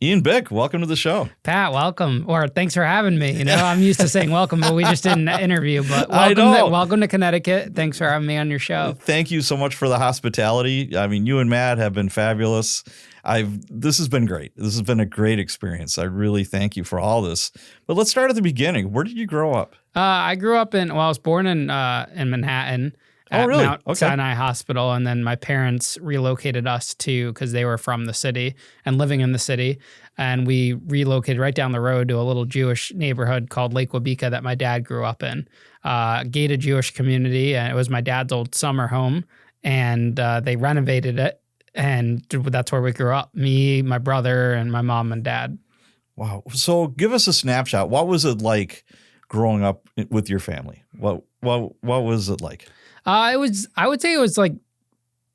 Ian Bick, welcome to the show. Pat, welcome. Or thanks for having me. I'm used to saying welcome, but we just didn't interview. But welcome to Connecticut. Thanks for having me on your show. Thank you so much for the hospitality. I mean, you and Matt have been fabulous. This has been great. This has been a great experience. I really thank you for all this. But let's start at the beginning. Where did you grow up? I grew up I was born in Manhattan. At Mount Sinai Hospital, and then my parents relocated us because they were from the city and living in the city, and we relocated right down the road to a little Jewish neighborhood called Lake Wabika that my dad grew up in, gated Jewish community, and it was my dad's old summer home, and they renovated it, and that's where we grew up, me, my brother, and my mom and dad. Wow. So give us a snapshot. What was it like growing up with your family? What was it like? I would say it was like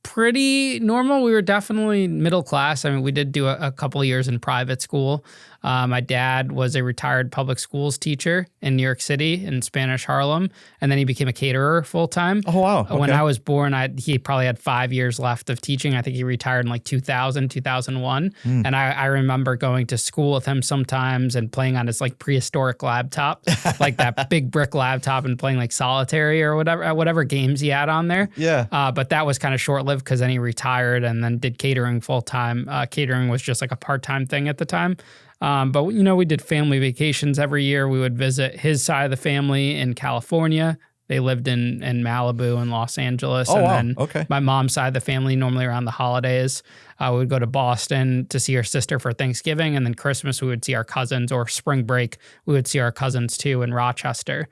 pretty normal. We were definitely middle class. I mean, we did do a couple of years in private school. My dad was a retired public schools teacher in New York City in Spanish Harlem, and then he became a caterer full time. Oh, wow. Okay. When I was born, he probably had 5 years left of teaching. I think he retired in like 2000, 2001. And I remember going to school with him sometimes and playing on his like prehistoric laptop, like that big brick laptop, and playing like solitary or whatever games he had on there. Yeah. But that was kind of short-lived because then he retired and then did catering full time. Catering was just like a part-time thing at the time. But, we did family vacations every year. We would visit his side of the family in California. They lived in Malibu and Los Angeles. Oh, and wow. then my mom's side of the family, normally around the holidays, we would go to Boston to see her sister for Thanksgiving. And then Christmas, we would see our cousins, or spring break, we would see our cousins too in Rochester.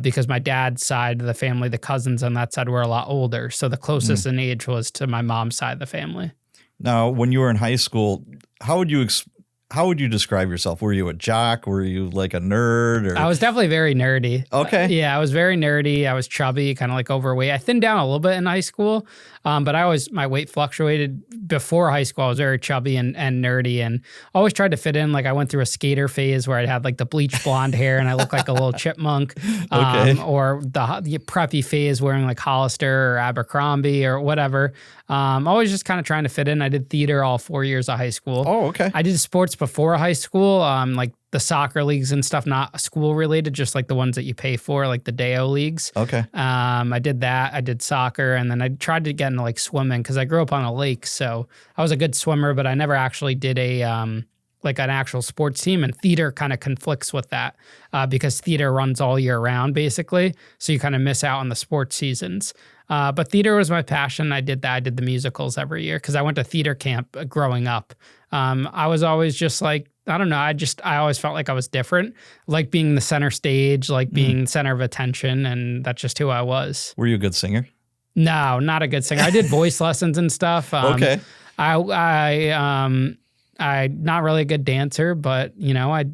Because my dad's side of the family, the cousins on that side were a lot older. So the closest in age was to my mom's side of the family. Now, when you were in high school, how would you describe yourself? Were you a jock? Were you like a nerd? Or? I was definitely very nerdy. Okay. Yeah, I was very nerdy. I was chubby, kind of like overweight. I thinned down a little bit in high school, but my weight fluctuated. Before high school, I was very chubby and nerdy, and always tried to fit in. Like I went through a skater phase where I had like the bleached blonde hair and I looked like a little chipmunk. Or the preppy phase wearing like Hollister or Abercrombie or whatever. Always just kind of trying to fit in. I did theater all 4 years of high school. Oh, okay. I did sports before high school, like the soccer leagues and stuff, not school related, just like the ones that you pay for, like the DEO leagues. Okay. I did that. I did soccer, and then I tried to get into like swimming because I grew up on a lake, so I was a good swimmer, but I never actually did like an actual sports team, and theater kind of conflicts with that because theater runs all year round basically, so you kind of miss out on the sports seasons. But theater was my passion. I did that. I did the musicals every year because I went to theater camp growing up. I was always just like, I don't know. I always felt like I was different, like being the center stage, like being center of attention. And that's just who I was. Were you a good singer? No, not a good singer. I did voice lessons and stuff. Okay. I'm not really a good dancer, but I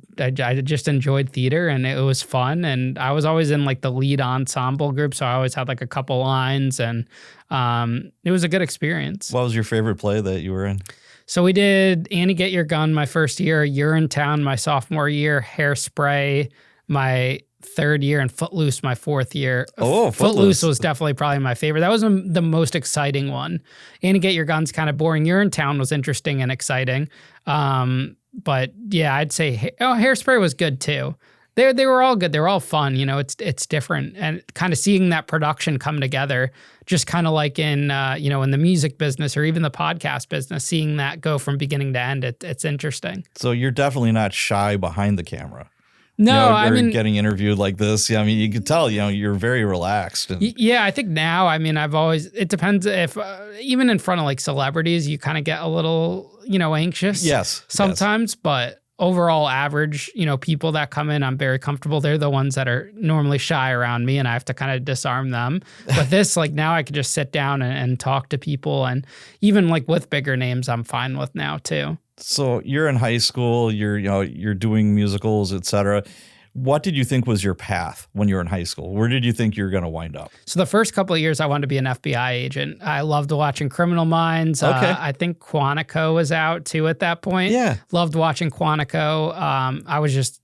just enjoyed theater and it was fun. And I was always in like the lead ensemble group. So I always had like a couple lines, and it was a good experience. What was your favorite play that you were in? So we did Annie Get Your Gun my first year, Urinetown my sophomore year, Hairspray my third year, and Footloose my fourth year. Oh, Footloose was definitely probably my favorite. That was the most exciting one. Annie Get Your Gun's kind of boring. Urinetown was interesting and exciting. But yeah, I'd say Hairspray was good too. They were all good. They were all fun. It's different, and kind of seeing that production come together, just kind of like in in the music business or even the podcast business, seeing that go from beginning to end. It's interesting. So you're definitely not shy behind the camera. No, I mean, getting interviewed like this, I mean, you could tell, you're very relaxed. Yeah, I think now, I mean, it depends if, even in front of like celebrities, you kind of get a little, anxious. Yes. Sometimes, but overall average, people that come in, I'm very comfortable. They're the ones that are normally shy around me, and I have to kind of disarm them. But this, like now I could just sit down and talk to people, and even like with bigger names, I'm fine with now too. So you're in high school, you're doing musicals, et cetera. What did you think was your path when you were in high school? Where did you think you were going to wind up? So the first couple of years, I wanted to be an FBI agent. I loved watching Criminal Minds. Okay. I think Quantico was out too at that point. Yeah. Loved watching Quantico.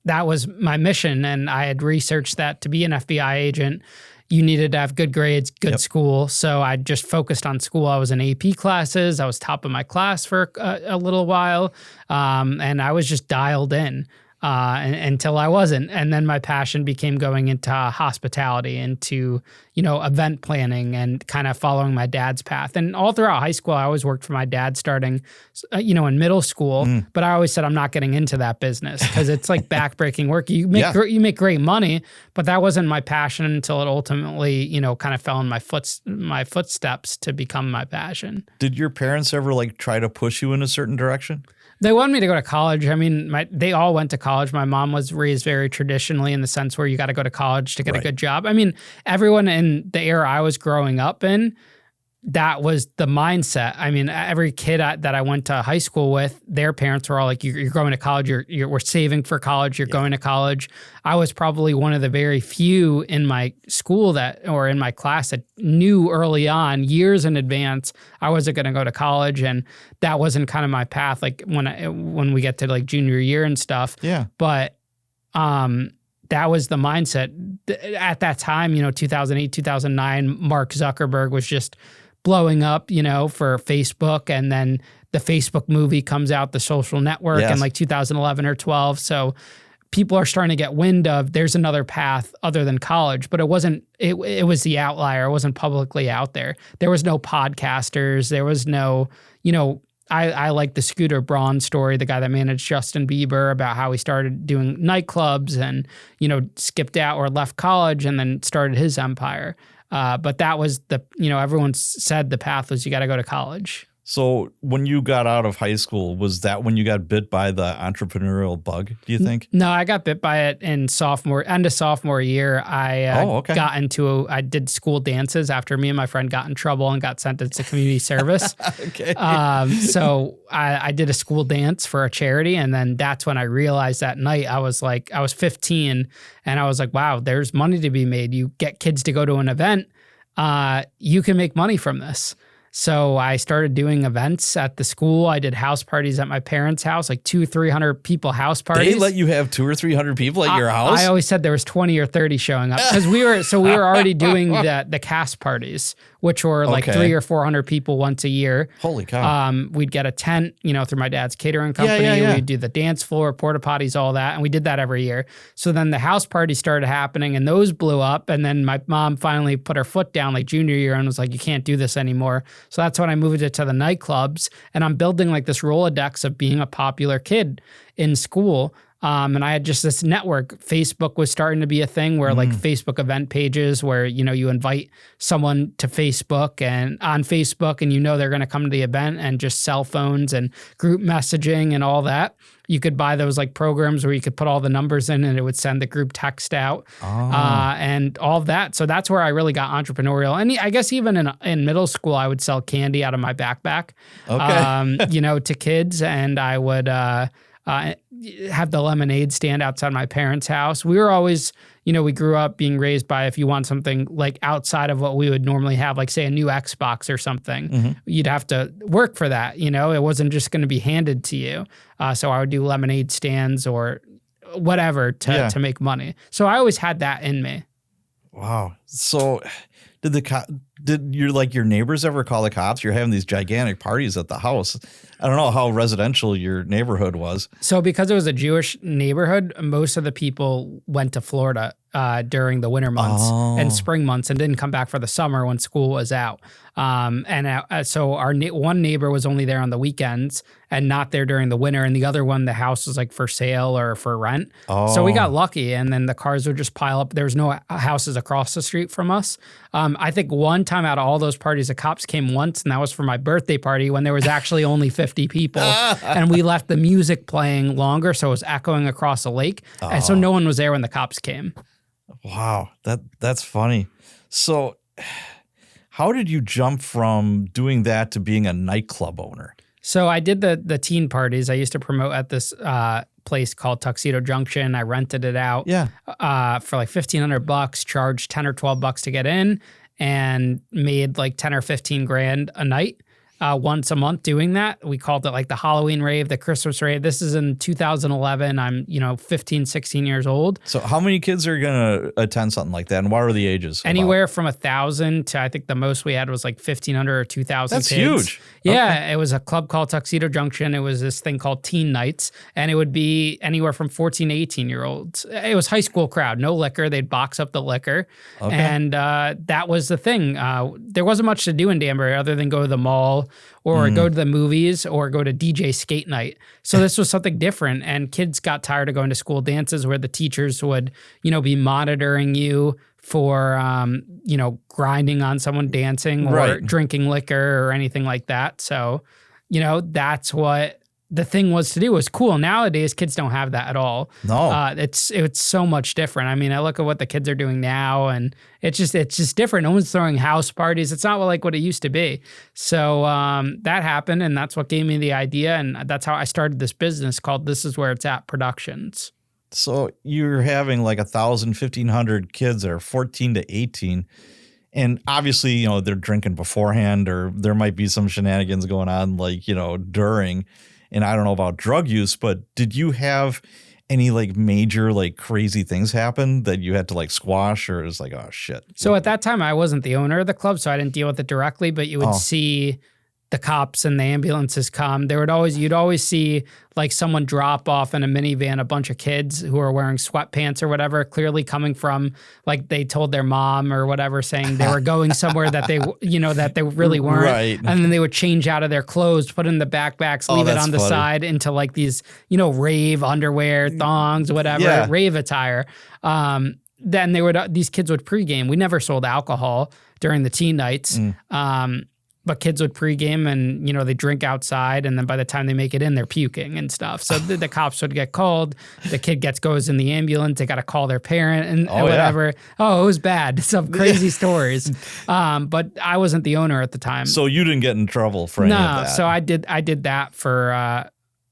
That was my mission, and I had researched that to be an FBI agent. you needed to have good grades, good Yep. school. So I just focused on school. I was in AP classes. I was top of my class for a little while. And I was just dialed in until I wasn't. And then my passion became going into hospitality, into, event planning and kind of following my dad's path. And all throughout high school, I always worked for my dad starting, in middle school. But I always said, I'm not getting into that business because it's like backbreaking work. You make great money, but that wasn't my passion until it ultimately, kind of fell in my footsteps to become my passion. Did your parents ever like try to push you in a certain direction? They wanted me to go to college. I mean, they all went to college. My mom was raised very traditionally in the sense where you got to go to college to get a good job. I mean, everyone in the era I was growing up in, that was the mindset. I mean, every kid that I went to high school with, their parents were all like, you're going to college, we're saving for college, you're going to college. I was probably one of the very few in my school or in my class that knew early on, years in advance, I wasn't going to go to college. And that wasn't kind of my path. Like when we get to like junior year and stuff. Yeah. But, that was the mindset at that time, 2008, 2009, Mark Zuckerberg was just blowing up, for Facebook. And then the Facebook movie comes out, The Social Network, in like 2011 or 12. So people are starting to get wind of there's another path other than college, but it wasn't, it was the outlier. It wasn't publicly out there. There was no podcasters. There was no, I like the Scooter Braun story, the guy that managed Justin Bieber, about how he started doing nightclubs and, skipped out or left college and then started his empire. But that was everyone said the path was you got to go to college. So when you got out of high school, was that when you got bit by the entrepreneurial bug, do you think? No, I got bit by it in end of sophomore year. I did school dances after me and my friend got in trouble and got sentenced to community service. Okay. So I did a school dance for a charity. And then that's when I realized that night, I was 15 and I was like, wow, there's money to be made. You get kids to go to an event. You can make money from this. So I started doing events at the school. I did house parties at my parents' house, like 200-300 people house parties. They let you have 200 or 300 people at your house? I always said there was 20 or 30 showing up because we were already doing the cast parties, which were like 300 or 400 people once a year. Holy cow. We'd get a tent, through my dad's catering company. Yeah. We'd do the dance floor, porta potties, all that. And we did that every year. So then the house parties started happening and those blew up. And then my mom finally put her foot down like junior year and was like, you can't do this anymore. So that's when I moved it to the nightclubs. And I'm building like this Rolodex of being a popular kid in school. And I had just this network. Facebook was starting to be a thing where like Facebook event pages where, you invite someone to Facebook and on Facebook and they're going to come to the event, and just cell phones and group messaging and all that. You could buy those like programs where you could put all the numbers in and it would send the group text out and all of that. So that's where I really got entrepreneurial. And I guess even in middle school, I would sell candy out of my backpack, to kids. And I would have the lemonade stand outside my parents' house. We were always, we grew up being raised by, if you want something like outside of what we would normally have, like say a new Xbox or something, you'd have to work for that. It wasn't just going to be handed to you. So I would do lemonade stands or whatever to make money. So I always had that in me. Wow. So did your neighbors ever call the cops? You're having these gigantic parties at the house. I don't know how residential your neighborhood was. So because it was a Jewish neighborhood, most of the people went to Florida during the winter months and spring months and didn't come back for the summer when school was out. So our one neighbor was only there on the weekends and not there during the winter. And the other one, the house was like for sale or for rent. So we got lucky. And then the cars would just pile up. There was no houses across the street from us. I think one time out of all those parties, the cops came once, and that was for my birthday party when there was actually only 50 people. And we left the music playing longer, so it was echoing across the lake. And so no one was there when the cops came. Wow, that's funny. So how did you jump from doing that to being a nightclub owner? So I did the teen parties. I used to promote at this place called Tuxedo Junction. I rented it out for like $1,500, charged $10 or $12 to get in, and made like 10 or 15 grand a night. once a month doing that. We called it like the Halloween rave, the Christmas rave. This is in 2011. I'm, 15, 16 years old. So how many kids are going to attend something like that? And what are the ages? Anywhere from 1,000 to I think the most we had was like 1,500 or 2,000 That's kids. huge. Yeah, Okay. it was a club called Tuxedo Junction. It was this thing called Teen Nights, and it would be anywhere from 14 to 18-year-olds. It was high school crowd, no liquor. They'd box up the liquor. Okay. And that was the thing. There wasn't much to do in Danbury other than go to the mall or go to the movies or go to DJ skate night. So this was something different. And kids got tired of going to school dances where the teachers would, be monitoring you for, grinding on someone dancing or Right. drinking liquor or anything like that. So, that's what the thing was to do. It was cool. Nowadays, kids don't have that at all. No. It's so much different. I mean, I look at what the kids are doing now, and it's just different. No one's throwing house parties. It's not like what it used to be. So that happened, and that's what gave me the idea, and that's how I started this business called This Is Where It's At Productions. So you're having like 1,000, 1,500 kids that are 14 to 18. And obviously, they're drinking beforehand, or there might be some shenanigans going on like, during. And I don't know about drug use, but did you have any like major like crazy things happen that you had to like squash, or is like, oh shit? So at that time, I wasn't the owner of the club, so I didn't deal with it directly, but you would see the cops and the ambulances come. You'd always see like someone drop off in a minivan, a bunch of kids who are wearing sweatpants or whatever, clearly coming from like they told their mom or whatever, saying they were going somewhere that they, that they really weren't. Right. And then they would change out of their clothes, put it in the backpacks, leave it that's on the funny. side into like these, rave underwear, thongs, whatever, Yeah. rave attire. Then these kids would pregame. We never sold alcohol during the teen nights. But kids would pregame and, they drink outside. And then by the time they make it in, they're puking and stuff. So the cops would get called. The kid goes in the ambulance. They got to call their parent and whatever. Yeah. Oh, it was bad. Some crazy stories. But I wasn't the owner at the time. So you didn't get in trouble for any of that? No. So I did that for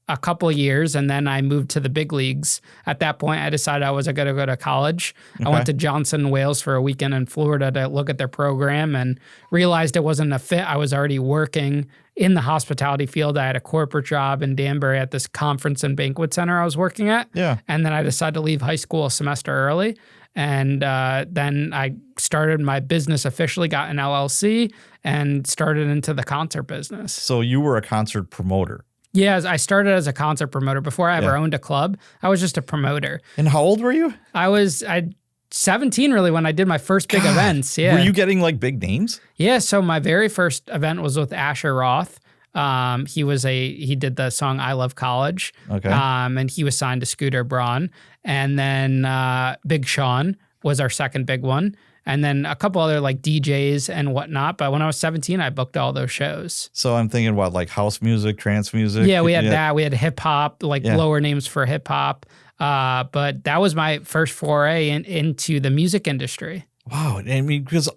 a couple of years, and then I moved to the big leagues. At that point, I decided I was going to go to college. I went to Johnson, Wales for a weekend in Florida to look at their program and realized it wasn't a fit. I was already working in the hospitality field. I had a corporate job in Danbury at this conference and banquet center I was working at. Yeah. And then I decided to leave high school a semester early. And then I started my business officially, got an LLC, and started into the concert business. So you were a concert promoter. Yeah, I started as a concert promoter. Before I ever owned a club, I was just a promoter. And how old were you? I 17 really when I did my first big events. Yeah. Were you getting like big names? Yeah, so my very first event was with Asher Roth. He did the song I Love College. Okay. And he was signed to Scooter Braun. And then Big Sean was our second big one. And then a couple other like DJs and whatnot. But when I was 17, I booked all those shows. So I'm thinking what, like house music, trance music? Yeah, we had that. We had hip hop, lower names for hip hop. But that was my first foray into the music industry. Wow. I mean, because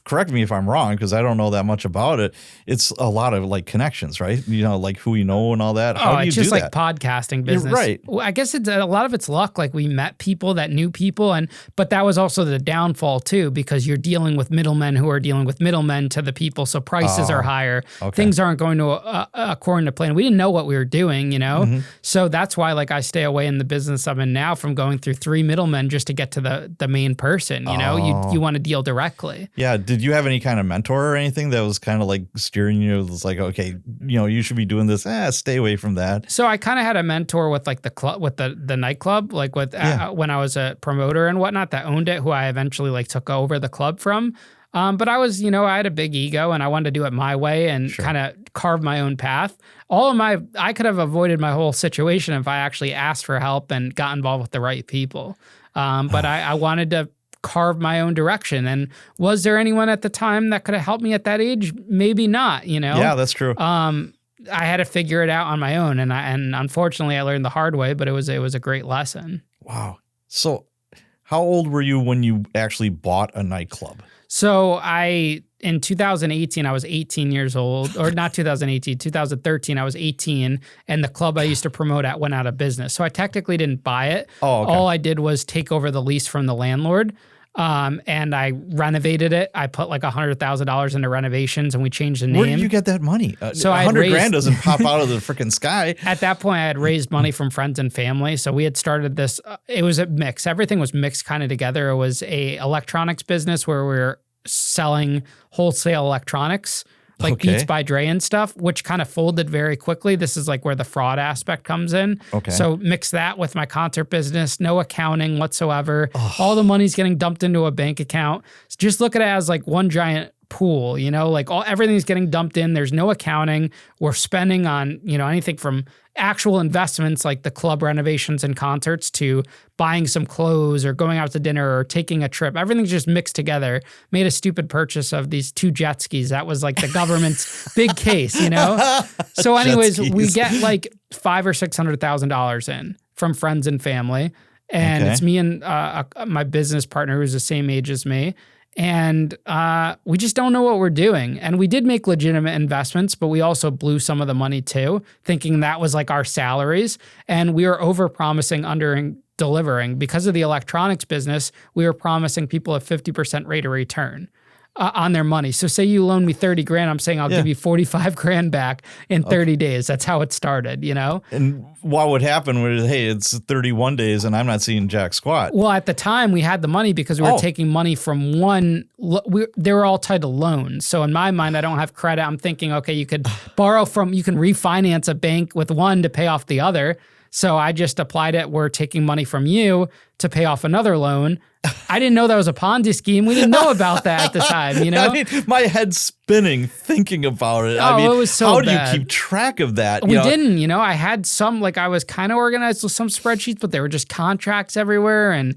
correct me if I'm wrong, because I don't know that much about it. It's a lot of like connections, right? Like who you know and all that. How do you it's just do like that? podcasting business. You're right. Well, I guess it's a lot of it's luck. Like we met people that knew people, but that was also the downfall too, because you're dealing with middlemen who are dealing with middlemen to the people, so prices are higher. Okay. Things aren't going to according to plan. We didn't know what we were doing, So that's why like I stay away in the business I'm in now from going through three middlemen just to get to the main person. You want to deal directly. Yeah. Did you have any kind of mentor or anything that was kind of like steering you? It was like, okay, you should be doing this. Stay away from that. So I kind of had a mentor with like the club, with the nightclub, like with when I was a promoter and whatnot that owned it, who I eventually like took over the club from. But I was, I had a big ego and I wanted to do it my way and kind of carve my own path. I could have avoided my whole situation if I actually asked for help and got involved with the right people. But I wanted to carve my own direction. And was there anyone at the time that could have helped me at that age? Maybe not, Yeah, that's true. I had to figure it out on my own. And unfortunately I learned the hard way, but it was a great lesson. Wow. So how old were you when you actually bought a nightclub? So in 2018, I was 18 years old, or not 2018, 2013, I was 18, and the club I used to promote at went out of business. So I technically didn't buy it. Oh, okay. All I did was take over the lease from the landlord. And I renovated it. I put like $100,000 into renovations, and we changed the name. Where did you get that money? So $100,000 doesn't pop out of the freaking sky. At that point, I had raised money from friends and family. So we had started this. It was a mix. Everything was mixed kind of together. It was a electronics business where we were selling wholesale electronics, like Beats by Dre and stuff, which kind of folded very quickly. This is like where the fraud aspect comes in. Okay. So mix that with my concert business, no accounting whatsoever. All the money's getting dumped into a bank account. So just look at it as like one giant pool, like everything's getting dumped in. There's no accounting. We're spending on, anything from actual investments like the club renovations and concerts to buying some clothes or going out to dinner or taking a trip. Everything's just mixed together. Made a stupid purchase of these 2 jet skis. That was like the government's big case, So anyways, we get like $500,000 or $600,000 in from friends and family. And it's me and my business partner who's the same age as me. And we just don't know what we're doing. And we did make legitimate investments, but we also blew some of the money too, thinking that was like our salaries. And we were over-promising, under-delivering. Because of the electronics business, we were promising people a 50% rate of return on their money. So say you loan me 30 grand, I'm saying I'll give you 45 grand back in 30 days. That's how it started, And what would happen was, hey, it's 31 days and I'm not seeing jack squat. Well, at the time we had the money because we were taking money from one, they were all tied to loans. So in my mind, I don't have credit. I'm thinking, okay, you could you can refinance a bank with one to pay off the other. So I just applied it. We're taking money from you to pay off another loan. I didn't know that was a Ponzi scheme. We didn't know about that at the time, I mean, my head's spinning thinking about it. I mean, it was so how bad. do you keep track of that? We didn't, I had some, I was kind of organized with some spreadsheets, but there were just contracts everywhere. And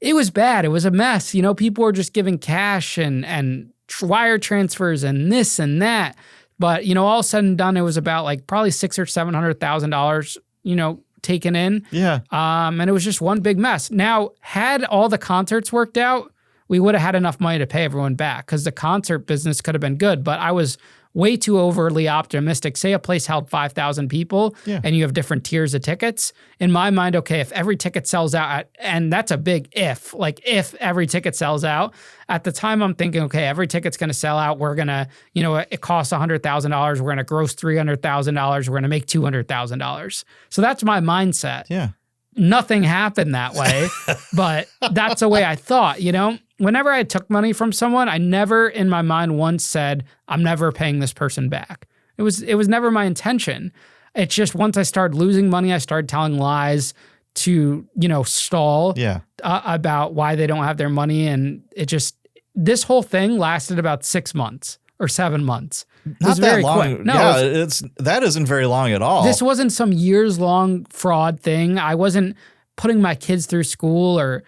it was bad. It was a mess. People were just giving cash and wire transfers and this and that. But, all said and done, it was about probably $600,000 or $700,000, taken in. Yeah. And it was just one big mess. Now, had all the concerts worked out, we would have had enough money to pay everyone back because the concert business could have been good. But I was way too overly optimistic. Say a place held 5,000 people and you have different tiers of tickets. In my mind, okay, if every ticket sells out, and that's a big if every ticket sells out, at the time I'm thinking, okay, every ticket's going to sell out. We're going to, it costs $100,000. We're going to gross $300,000. We're going to make $200,000. So that's my mindset. Yeah. Nothing happened that way, but that's the way I thought, Whenever I took money from someone, I never in my mind once said, I'm never paying this person back. It was never my intention. It's just once I started losing money, I started telling lies to, stall about why they don't have their money. And this whole thing lasted about 6 months or 7 months. Not that long. Quick. No, that isn't very long at all. This wasn't some years-long fraud thing. I wasn't putting my kids through school or,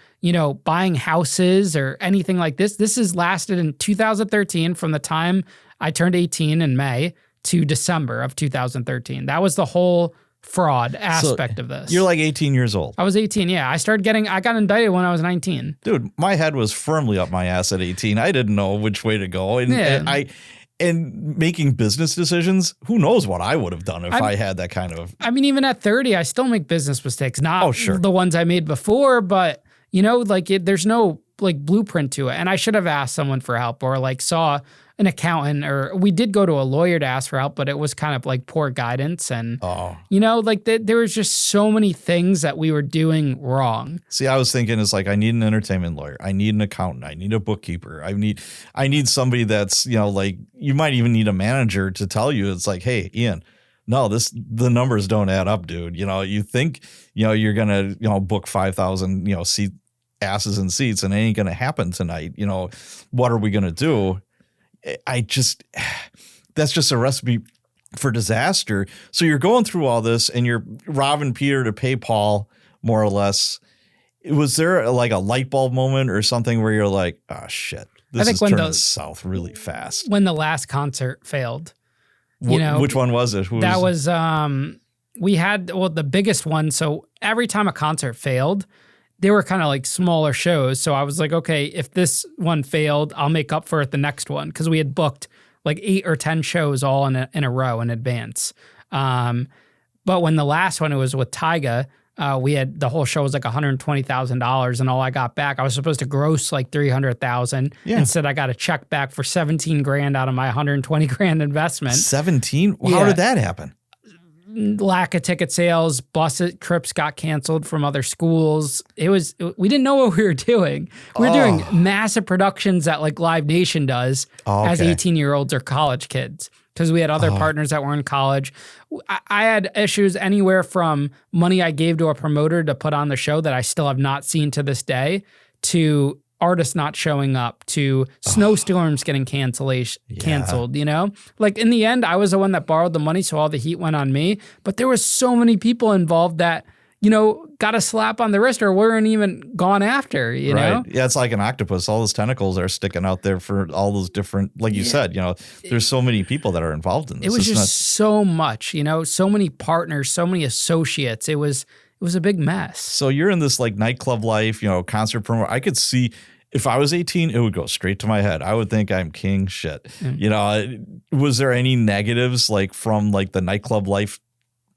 buying houses or anything like this. This has lasted in 2013 from the time I turned 18 in May to December of 2013. That was the whole fraud aspect of this. You're like 18 years old. I was 18, yeah. I got indicted when I was 19. Dude, my head was firmly up my ass at 18. I didn't know which way to go. And making business decisions, who knows what I would have done if I had that kind of... I mean, even at 30, I still make business mistakes. Not the ones I made before, but, there's no, blueprint to it. And I should have asked someone for help or, saw an accountant, or we did go to a lawyer to ask for help, but it was kind of, poor guidance. And, there was just so many things that we were doing wrong. See, I was thinking it's I need an entertainment lawyer. I need an accountant. I need a bookkeeper. I need somebody that's, you might even need a manager to tell you, it's hey, Ian, no, the numbers don't add up, dude. You think, you're going to, book 5,000, seat asses and seats and it ain't going to happen tonight. What are we going to do? That's just a recipe for disaster. So you're going through all this and you're robbing Peter to pay Paul, more or less. Was there a light bulb moment or something where you're like, oh shit, this is turning south really fast? When the last concert failed. Which one was it? That was we had the biggest one. So every time a concert failed, they were kind of smaller shows. So I was like, okay, if this one failed, I'll make up for it the next one. Because we had booked 8 or 10 shows all in a row in advance. But when the last one, it was with Tyga, We had the whole show was like $120,000, and all I got back, I was supposed to gross like 300,000. Yeah. Instead, I got a check back for 17 grand out of my 120 grand investment. 17? How did that happen? Lack of ticket sales, bus trips got canceled from other schools. We didn't know what we were doing. We were doing massive productions that like Live Nation does as 18-year-olds or college kids, because we had other partners that were in college. I had issues anywhere from money I gave to a promoter to put on the show that I still have not seen to this day, to artists not showing up, to snowstorms getting canceled, you know? Like in the end, I was the one that borrowed the money, so all the heat went on me. But there was so many people involved that, you know, got a slap on the wrist or weren't even gone after, you know? Yeah, it's like an octopus. All those tentacles are sticking out there for all those different, like you said, you know, there's so many people that are involved in this. It was just so much, you know, so many partners, so many associates. It was a big mess. So you're in this like nightclub life, you know, concert promoter. I could see if I was 18, it would go straight to my head. I would think I'm king shit. You know, was there any negatives like from like the nightclub life,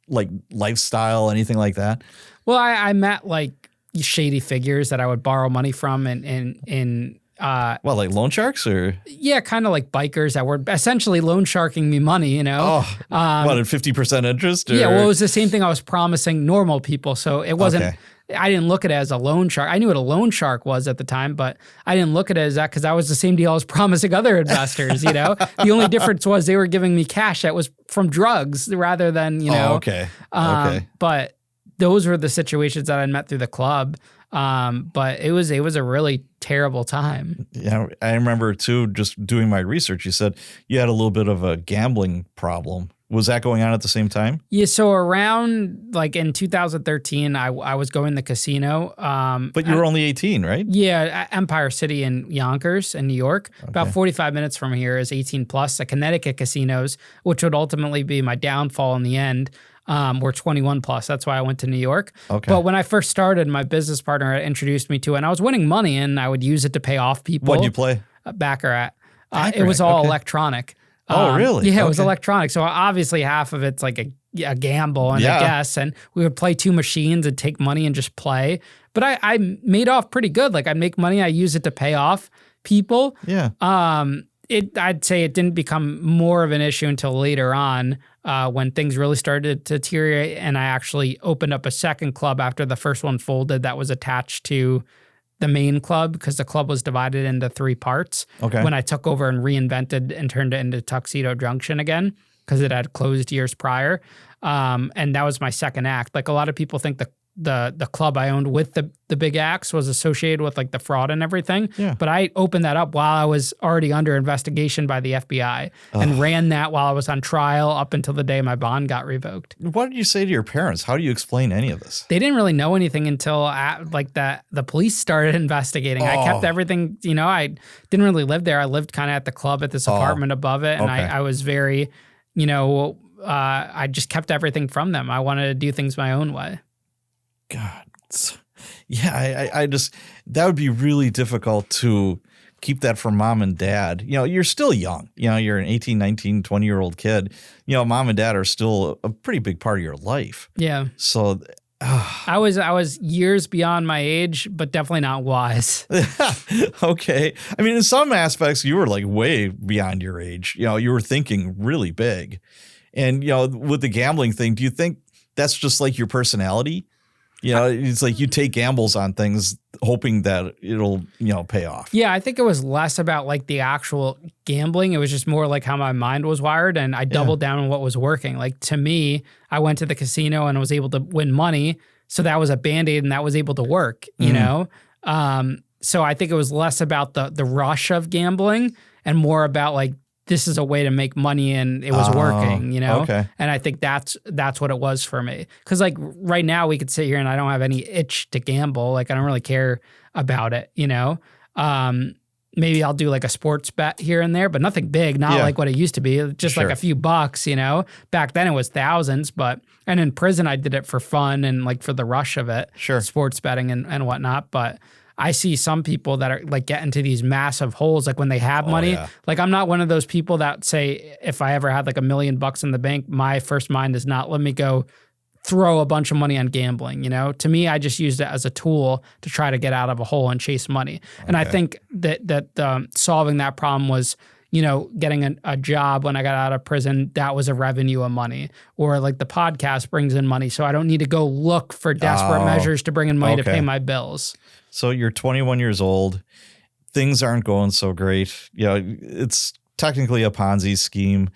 like lifestyle, anything like that? Well, I met like shady figures that I would borrow money from and well, like loan sharks or? Yeah, kind of like bikers that were essentially loan sharking me money, you know? What, at 50% interest? Or? Yeah, well, it was the same thing I was promising normal people. So it wasn't, I didn't look at it as a loan shark. I knew what a loan shark was at the time, but I didn't look at it as that because that was the same deal I was promising other investors, you know? The only difference was they were giving me cash that was from drugs rather than, you know? But those were the situations that I met through the club. But it was a really terrible time. Yeah, I remember too, just doing my research, you said you had a little bit of a gambling problem. Was that going on at the same time? Yeah, so around like in 2013, I was going to the casino. But you were only 18, right? Yeah, Empire City in Yonkers in New York. About 45 minutes from here is 18 plus. The Connecticut casinos, which would ultimately be my downfall in the end, were 21 plus. That's why I went to New York. But when I first started, my business partner introduced me to it, and I was winning money, and I would use it to pay off people. What did you play? Baccarat. It was all electronic. Oh, really? Yeah, it was electronic. So obviously half of it's like a gamble and a guess. And we would play two machines and take money and just play. But I made off pretty good. Like I'd make money. I use it to pay off people. Yeah. I'd say it didn't become more of an issue until later on when things really started to deteriorate. And I actually opened up a second club after the first one folded that was attached to the main club, because the club was divided into 3 parts. When I took over and reinvented and turned it into Tuxedo Junction again, because it had closed years prior. And that was my second act. Like a lot of people think the club I owned with the big acts was associated with like the fraud and everything. But I opened that up while I was already under investigation by the FBI and ran that while I was on trial up until the day my bond got revoked. What did you say to your parents? How do you explain any of this? They didn't really know anything until the police started investigating. I kept everything, you know, I didn't really live there. I lived kind of at the club at this apartment above it. And I was very, you know, I just kept everything from them. I wanted to do things my own way. God. Yeah, I just, that would be really difficult to keep that from mom and dad. You know, you're still young. You know, you're an 18, 19, 20-year-old kid. You know, mom and dad are still a pretty big part of your life. Yeah. So I was years beyond my age, but definitely not wise. Okay. I mean, in some aspects, you were like way beyond your age. You know, you were thinking really big. And, you know, with the gambling thing, do you think that's just like your personality? You know, it's like you take gambles on things hoping that it'll, you know, pay off. Yeah, I think it was less about like the actual gambling. It was just more like how my mind was wired, and I doubled down on what was working. Like to me, I went to the casino and was able to win money. So that was a Band-Aid and that was able to work, you know? So I think it was less about the rush of gambling and more about like, this is a way to make money and it was working, you know? And I think that's what it was for me. Cause like right now we could sit here and I don't have any itch to gamble. Like I don't really care about it, you know? Maybe I'll do like a sports bet here and there, but nothing big, not like what it used to be, just like a few bucks, you know? Back then it was thousands, and in prison I did it for fun and like for the rush of it, sports betting and whatnot. But I see some people that are like get into these massive holes, like when they have money. Like I'm not one of those people that say, if I ever had like $1 million in the bank, my first mind is not, let me go throw a bunch of money on gambling. To me, I just used it as a tool to try to get out of a hole and chase money. And I think that solving that problem was, getting a job when I got out of prison, that was a revenue of money. Or like the podcast brings in money, so I don't need to go look for desperate measures to bring in money to pay my bills. So you're 21 years old. Things aren't going so great. It's technically a Ponzi scheme.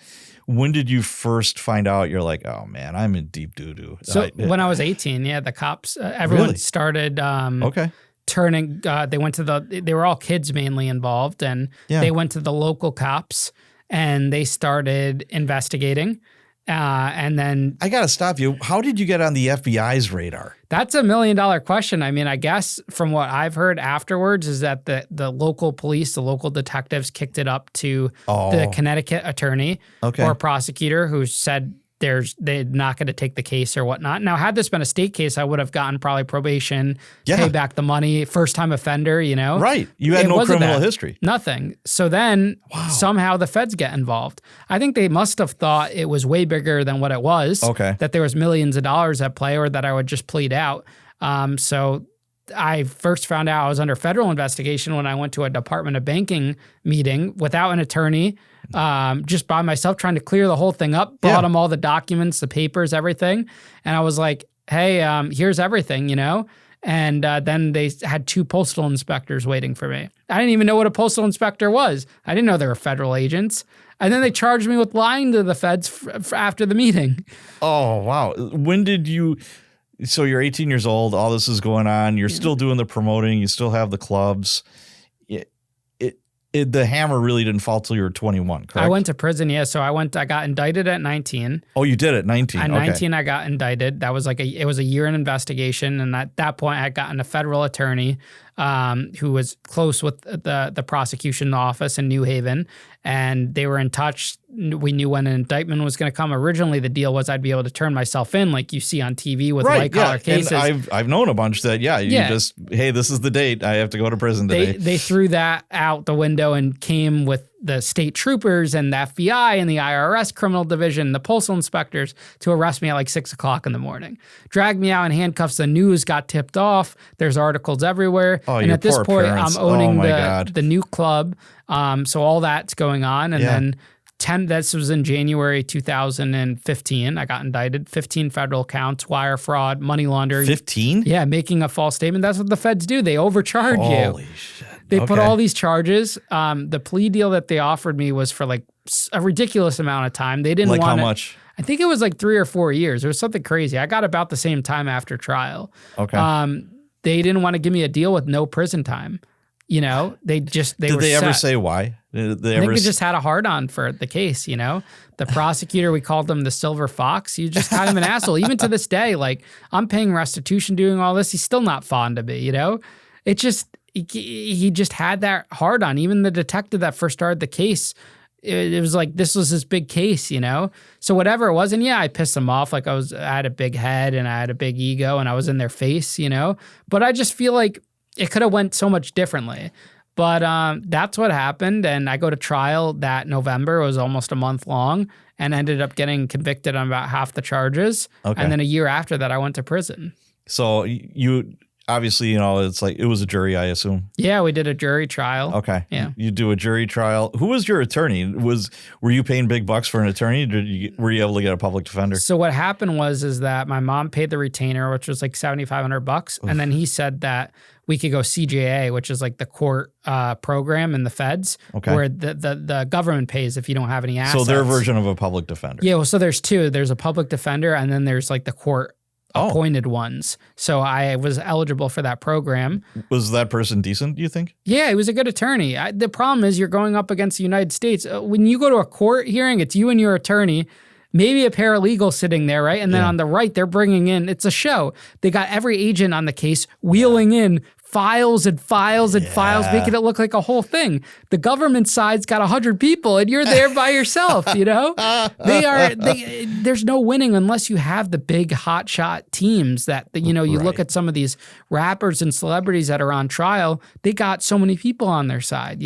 When did you first find out you're like, oh man, I'm in deep doo-doo? So when I was 18, the cops, everyone started turning, they were all kids mainly involved, and they went to the local cops and they started investigating. And then I got to stop you. How did you get on the FBI's radar? That's $1 million question. I mean, I guess from what I've heard afterwards is that the local police, the local detectives kicked it up to the Connecticut attorney or prosecutor who said they're not going to take the case or whatnot. Now, had this been a state case, I would have gotten probably probation, pay back the money, first-time offender, Right. You had no criminal history. Nothing. So then somehow the feds get involved. I think they must have thought it was way bigger than what it was, that there was millions of dollars at play, or that I would just plead out. So I first found out I was under federal investigation when I went to a Department of Banking meeting without an attorney, just by myself, trying to clear the whole thing up, brought them all the documents, the papers, everything. And I was like, hey, here's everything, And then they had 2 postal inspectors waiting for me. I didn't even know what a postal inspector was. I didn't know they were federal agents. And then they charged me with lying to the feds after the meeting. Oh, wow. When did you... So you're 18 years old. All this is going on. You're still doing the promoting. You still have the clubs. The hammer really didn't fall till you were 21, correct? I went to prison, So I got indicted at 19. Oh, you did at 19. At 19, I got indicted. That was it was a year in investigation. And at that point, I had gotten a federal attorney who was close with the prosecution office in New Haven. And they were in touch. We knew when an indictment was going to come. Originally, the deal was I'd be able to turn myself in like you see on TV with white-collar cases. And I've known a bunch that, just, hey, this is the date. I have to go to prison today. They threw that out the window and came with the state troopers and the FBI and the IRS criminal division, the postal inspectors to arrest me at like 6 o'clock in the morning. Dragged me out in handcuffs. The news got tipped off. There's articles everywhere. Oh, and at this point, parents. I'm owning the new club. So all that's going on. And then this was in January 2015. I got indicted, 15 federal counts, wire fraud, money laundering. 15? Yeah, making a false statement. That's what the feds do. They overcharge you. Holy shit. They put all these charges. The plea deal that they offered me was for like a ridiculous amount of time. They didn't want how much? I think it was like 3 or 4 years. It was something crazy. I got about the same time after trial. Okay. They didn't want to give me a deal with no prison time. Did they ever say why? I think they just had a hard-on for the case, The prosecutor, we called him the Silver Fox. He's just kind of an asshole. Even to this day, like, I'm paying restitution doing all this. He's still not fond of me, It just, he just had that hard-on. Even the detective that first started the case, it was like, this was his big case, So whatever it was, and I pissed him off. Like, I had a big head and I had a big ego and I was in their face, But I just feel like it could have went so much differently. But that's what happened. And I go to trial that November. It was almost a month long and ended up getting convicted on about half the charges. Okay. And then a year after that, I went to prison. So you obviously, it's like it was a jury, I assume. Yeah, we did a jury trial. Okay. Yeah. You do a jury trial. Who was your attorney? Were you paying big bucks for an attorney? Were you able to get a public defender? So what happened was that my mom paid the retainer, which was like $7,500, and then he said that we could go CJA, which is like the court program in the feds, where the government pays if you don't have any assets. So their version of a public defender. Yeah, well, so there's 2. There's a public defender, and then there's like the court appointed ones. So I was eligible for that program. Was that person decent, do you think? Yeah, he was a good attorney. The problem is you're going up against the United States. When you go to a court hearing, it's you and your attorney, maybe a paralegal sitting there, right? And then on the right, they're bringing in, it's a show. They got every agent on the case wheeling in files and files and files, making it look like a whole thing. The government side's got 100 people and you're there by yourself, There's no winning unless you have the big hotshot teams that, you look at some of these rappers and celebrities that are on trial, they got so many people on their side,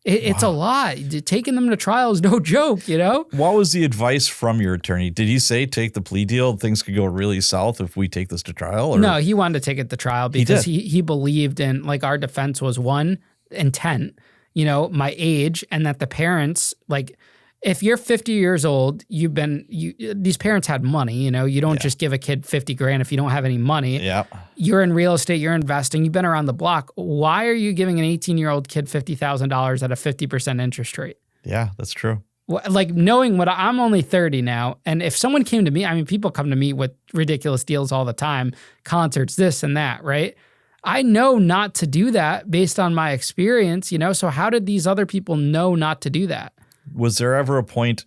It's a lot. Taking them to trial is no joke, you know? What was the advice from your attorney? Did he say take the plea deal? Things could go really south if we take this to trial? Or? No, he wanted to take it to trial because he believed in, like, our defense was one, intent, you know, my age, and that the parents, like, if you're 50 years old, these parents had money, you know, you don't just give a kid 50 grand if you don't have any money. Yeah. You're in real estate, you're investing, you've been around the block. Why are you giving an 18-year-old kid $50,000 at a 50% interest rate? Yeah, that's true. Like, knowing what I'm only 30 now. And if someone came to me, I mean, people come to me with ridiculous deals all the time, concerts, this and that, right? I know not to do that based on my experience, you know? So how did these other people know not to do that? Was there ever a point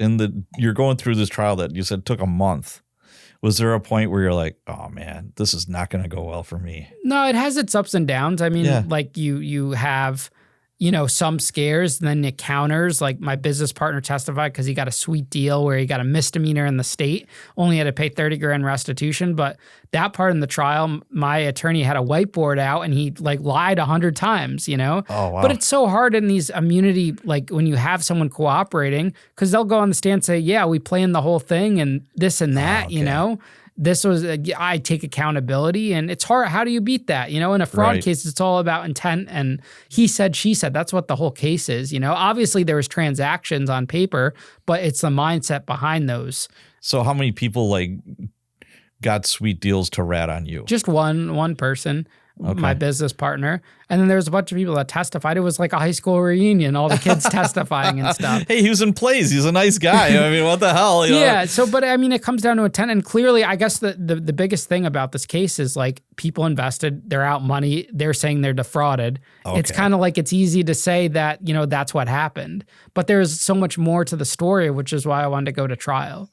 you're going through this trial that you said took a month? Was there a point where you're like, oh man, this is not going to go well for me? No, it has its ups and downs. I mean, like you have, you know, some scares, and then it counters. Like, my business partner testified because he got a sweet deal where he got a misdemeanor in the state, only had to pay 30 grand restitution. But that part in the trial, my attorney had a whiteboard out and he like lied 100 times, you know? Oh, wow. But it's so hard in these immunity, like when you have someone cooperating, because they'll go on the stand and say, yeah, we planned the whole thing and this and that, you know? This was, I take accountability, and it's hard. How do you beat that? You know, in a fraud case, it's all about intent and he said, she said. That's what the whole case is. You know, obviously there was transactions on paper, but it's the mindset behind those. So how many people like got sweet deals to rat on you? Just one person. My business partner. And then there was a bunch of people that testified. It was like a high school reunion, all the kids testifying and stuff. Hey, he was in plays. He's a nice guy. I mean, what the hell? You know? Yeah. So, but I mean, it comes down to intent. And clearly, I guess the biggest thing about this case is like people invested, they're out money, they're saying they're defrauded. Okay. It's kind of like it's easy to say that, you know, that's what happened. But there's so much more to the story, which is why I wanted to go to trial.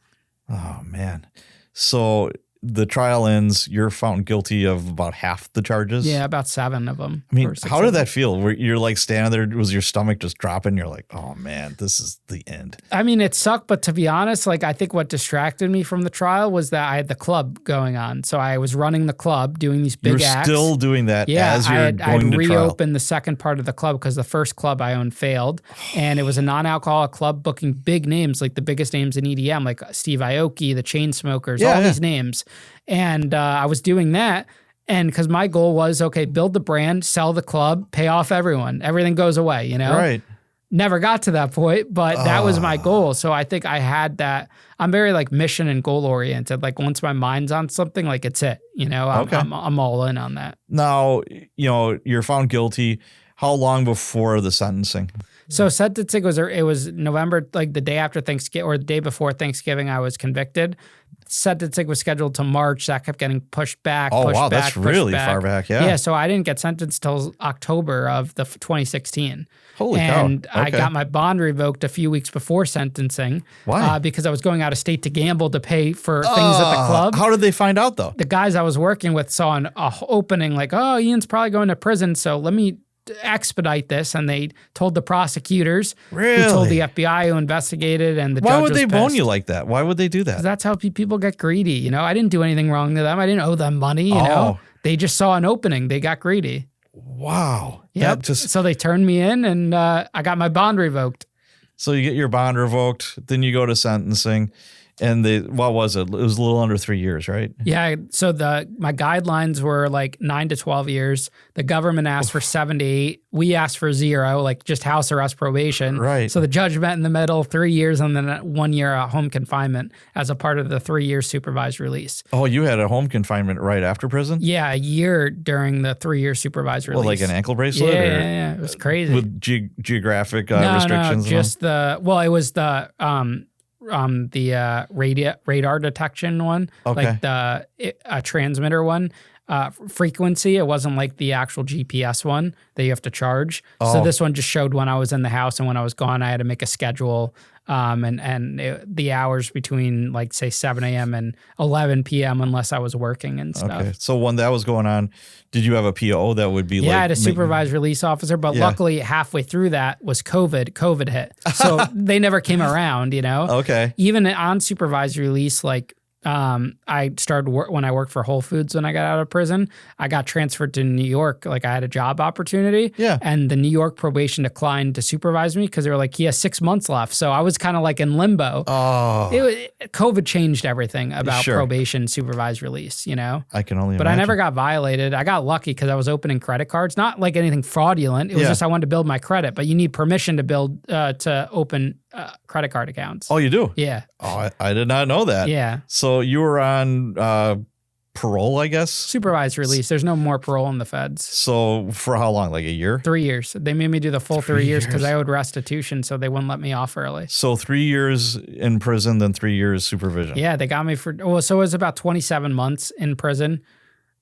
Oh, man. So the trial ends, you're found guilty of about half the charges? Yeah, about 7 of them. I mean, how did that feel? Where you're like standing there, was your stomach just dropping? You're like, oh man, this is the end. I mean, it sucked, but to be honest, like I think what distracted me from the trial was that I had the club going on. So I was running the club, doing these big acts. You're still doing that as you're going to trial? I'd reopened the second part of the club because the first club I owned failed. And it was a non-alcoholic club booking big names, like the biggest names in EDM, like Steve Aoki, the Chainsmokers, all these names. And I was doing that. And because my goal was, okay, build the brand, sell the club, pay off everyone. Everything goes away, you know? Right. Never got to that point, but that was my goal. So I think I had that. I'm very like mission and goal oriented. Like once my mind's on something, like it's it, you know, I'm all in on that. Now, you know, you're found guilty. How long before the sentencing? So sentencing was November, like the day after Thanksgiving or the day before Thanksgiving, I was convicted. Sentencing was scheduled to March. That kept getting pushed back. Oh, wow. That's really far back. Yeah. Yeah. So I didn't get sentenced till October of the 2016. Holy cow. And I got my bond revoked a few weeks before sentencing. Why? Because I was going out of state to gamble to pay for things at the club. How did they find out though? The guys I was working with saw an opening like, oh, Ian's probably going to prison. So let me expedite this, and they told the prosecutors, who told the FBI who investigated, and the judge was Why would they bone pissed. you like that? Why would they do that? That's how people get greedy. You know, I didn't do anything wrong to them. I didn't owe them money. You know, they just saw an opening. They got greedy. Wow. Yep. So they turned me in, and I got my bond revoked. So you get your bond revoked, then you go to sentencing. And what was it? It was a little under 3 years, right? Yeah. So my guidelines were like 9 to 12 years. The government asked for 7 to 8. We asked for 0, like just house arrest probation. Right. So the judge met in the middle, 3 years, and then 1 year home confinement as a part of the 3-year supervised release. Oh, you had a home confinement right after prison? Yeah, a year during the 3-year supervised release. Well, like an ankle bracelet? Yeah. It was crazy. With geographic restrictions? No, just it was the radar detection one, like the transmitter one, frequency. It wasn't like the actual GPS one that you have to charge. So this one just showed when I was in the house and when I was gone. I had to make a schedule, the hours between like say 7 a.m. and 11 p.m. unless I was working and stuff. Okay. So when that was going on, did you have a PO that would be like? Yeah, I had a supervised release officer, but luckily halfway through that was COVID. COVID hit. So they never came around, you know? Okay. Even on supervised release, like I started when I worked for Whole Foods when I got out of prison. I got transferred to New York. Like I had a job opportunity. Yeah. And the New York probation declined to supervise me because they were like, he has 6 months left. So I was kind of like in limbo. Oh. COVID changed everything about Sure. probation, supervised release, you know? I can only But imagine. I never got violated. I got lucky because I was opening credit cards. Not like anything fraudulent. It was Yeah. just I wanted to build my credit. But you need permission to open credit card accounts. Oh, you do? Yeah. Oh, I did not know that. Yeah. So you were on parole, I guess? Supervised release. There's no more parole in the feds. So for how long? Like a year? 3 years. They made me do the full 3 3 years because years. I owed restitution, so they wouldn't let me off early. So 3 years in prison, then 3 years supervision. Yeah, they got me so it was about 27 months in prison.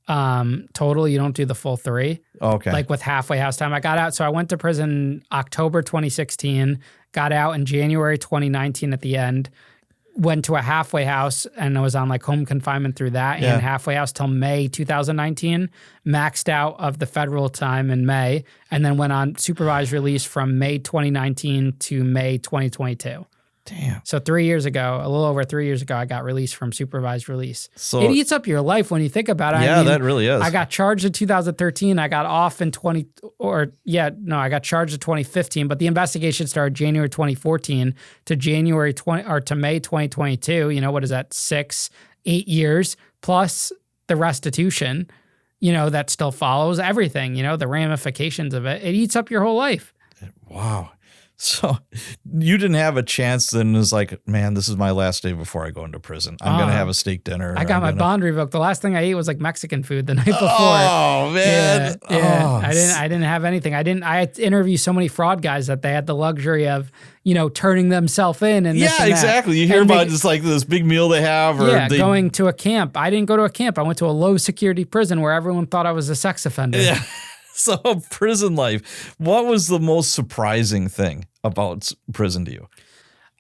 Total, you don't do the full 3. Okay. Like with halfway house time. I got out. So I went to prison October 2016, got out in January 2019 at the end, went to a halfway house and I was on like home confinement through that Yeah. and halfway house till May 2019, maxed out of the federal time in May, and then went on supervised release from May 2019 to May 2022. Damn. So 3 years ago, a little over 3 years ago, I got released from supervised release. So It eats up your life when you think about it. yeah, I mean, that really is. I got charged in 2013. I got off in I got charged in 2015, but the investigation started January 2014 to to May 2022. You know, what is that? 8 years plus the restitution, you know, that still follows everything, you know, the ramifications of it. It eats up your whole life. Wow. So you didn't have a chance then. It was like, man, this is my last day before I go into prison. I'm going to have a steak dinner. I got I'm my gonna- bond revoked. The last thing I ate was like Mexican food the night before. Oh man. Yeah. Oh. I didn't have anything. I had to interview so many fraud guys that they had the luxury of, you know, turning themselves in and this Yeah, and that. exactly. You hear And about they- just like this big meal they have, or Yeah, they, going to a camp. I didn't go to a camp. I went to a low security prison where everyone thought I was a sex offender. Yeah. So prison life. What was the most surprising thing about prison to you?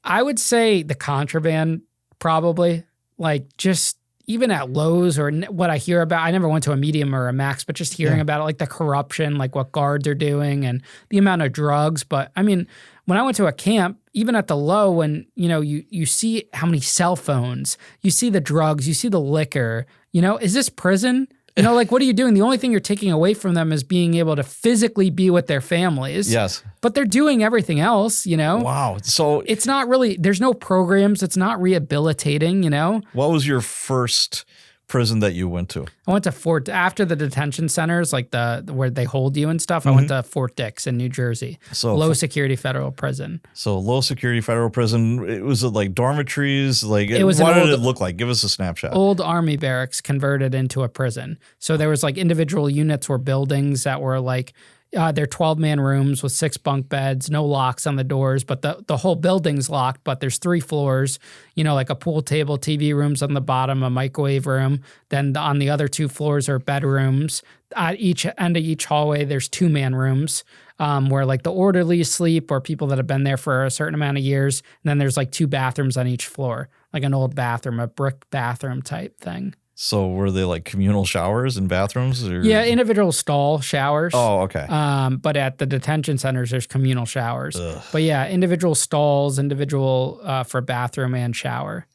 I would say the contraband, probably. Like just even at Lowe's or what I hear about. I never went to a medium or a max, but just hearing about it, like the corruption, like what guards are doing and the amount of drugs. But I mean, when I went to a camp, even at the low, when, you know, you see how many cell phones, you see the drugs, you see the liquor, you know, is this prison? You know, like, what are you doing? The only thing you're taking away from them is being able to physically be with their families. Yes. But they're doing everything else, you know? Wow. So It's not really, there's no programs. It's not rehabilitating, you know? what was your first prison that you went to? I went to after the detention centers, like where they hold you and stuff, I went to Fort Dix in New Jersey. So Low security federal prison. So low security federal prison. It was like dormitories. Like It was what an did it old- look like? Give us a snapshot. Old army barracks converted into a prison. So there was like individual units or buildings that were like, they're 12-man rooms with 6 bunk beds, no locks on the doors, but the whole building's locked, but there's 3 floors, you know, like a pool table, TV rooms on the bottom, a microwave room. Then on the other 2 floors are bedrooms. At each end of each hallway, there's 2-man rooms where like the orderlies sleep or people that have been there for a certain amount of years. And then there's like 2 bathrooms on each floor, like an old bathroom, a brick bathroom type thing. So were they like communal showers and bathrooms? Or? Yeah, individual stall showers. Oh, okay. But at the detention centers, there's communal showers. Ugh. But yeah, individual stalls, individual for bathroom and shower.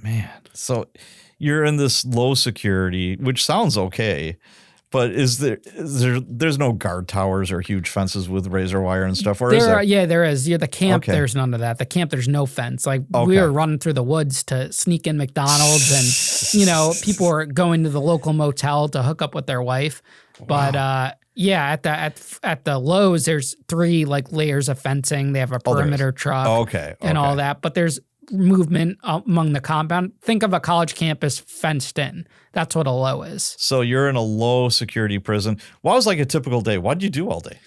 Man. So you're in this low security, which sounds okay, but there's no guard towers or huge fences with razor wire and stuff, or is there? There is. Yeah, the camp, Okay. there's none of that. The camp, there's no fence. Like we Okay. were running through the woods to sneak in McDonald's and, you know, people were going to the local motel to hook up with their wife. But yeah, at the Lowe's, there's 3 like layers of fencing. They have a perimeter truck Okay. and all okay. that. But there's movement among the compound. Think of a college campus fenced in. That's what a low is. So you're in a low security prison. What was like a typical day? What did you do all day?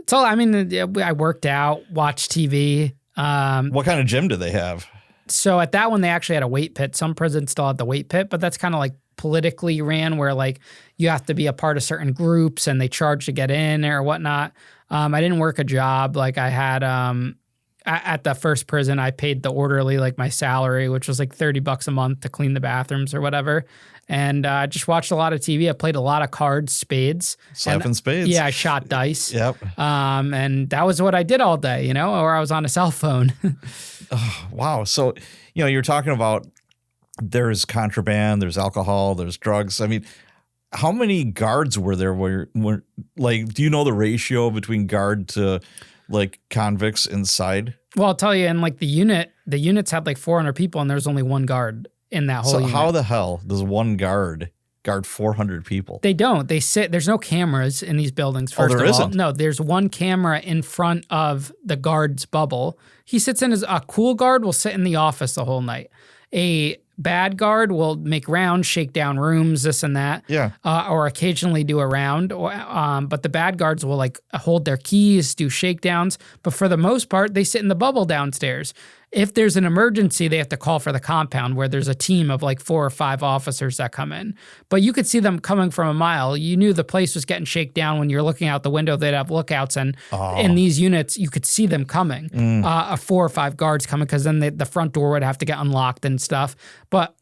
So, I mean, I worked out, watched TV. What kind of gym do they have? So at that one, they actually had a weight pit. Some prisons still had the weight pit, but that's kind of like politically ran where like you have to be a part of certain groups and they charge to get in or whatnot. I didn't work a job. Like I had, at the first prison, I paid the orderly like my salary, which was like $30 a month to clean the bathrooms or whatever. And just watched a lot of TV. I played a lot of cards, spades. Slapping spades? Yeah, I shot dice. Yep. And that was what I did all day, you know, or I was on a cell phone. Wow. So, you know, you're talking about there's contraband, there's alcohol, there's drugs. I mean, how many guards were there? Like, do you know the ratio between guard to like convicts inside? Well, I'll tell you, in like the units had like 400 people, and there's only one guard in that whole So unit. how the hell does one guard 400 people? They don't. They sit. There's no cameras in these buildings. First there of all, isn't? no. There's one camera in front of the guard's bubble. He sits in as a cool guard will sit in the office the whole night. A bad guard will make rounds, shake down rooms, this and that. Yeah. Or occasionally do a round. But the bad guards will like hold their keys, do shakedowns. But for the most part, they sit in the bubble downstairs. If there's an emergency, they have to call for the compound where there's a team of like 4 or 5 officers that come in. But you could see them coming from a mile. You knew the place was getting shaken down when you're looking out the window. They'd have lookouts, and in these units, you could see them coming. 4 or 5 guards coming, because then the front door would have to get unlocked and stuff. But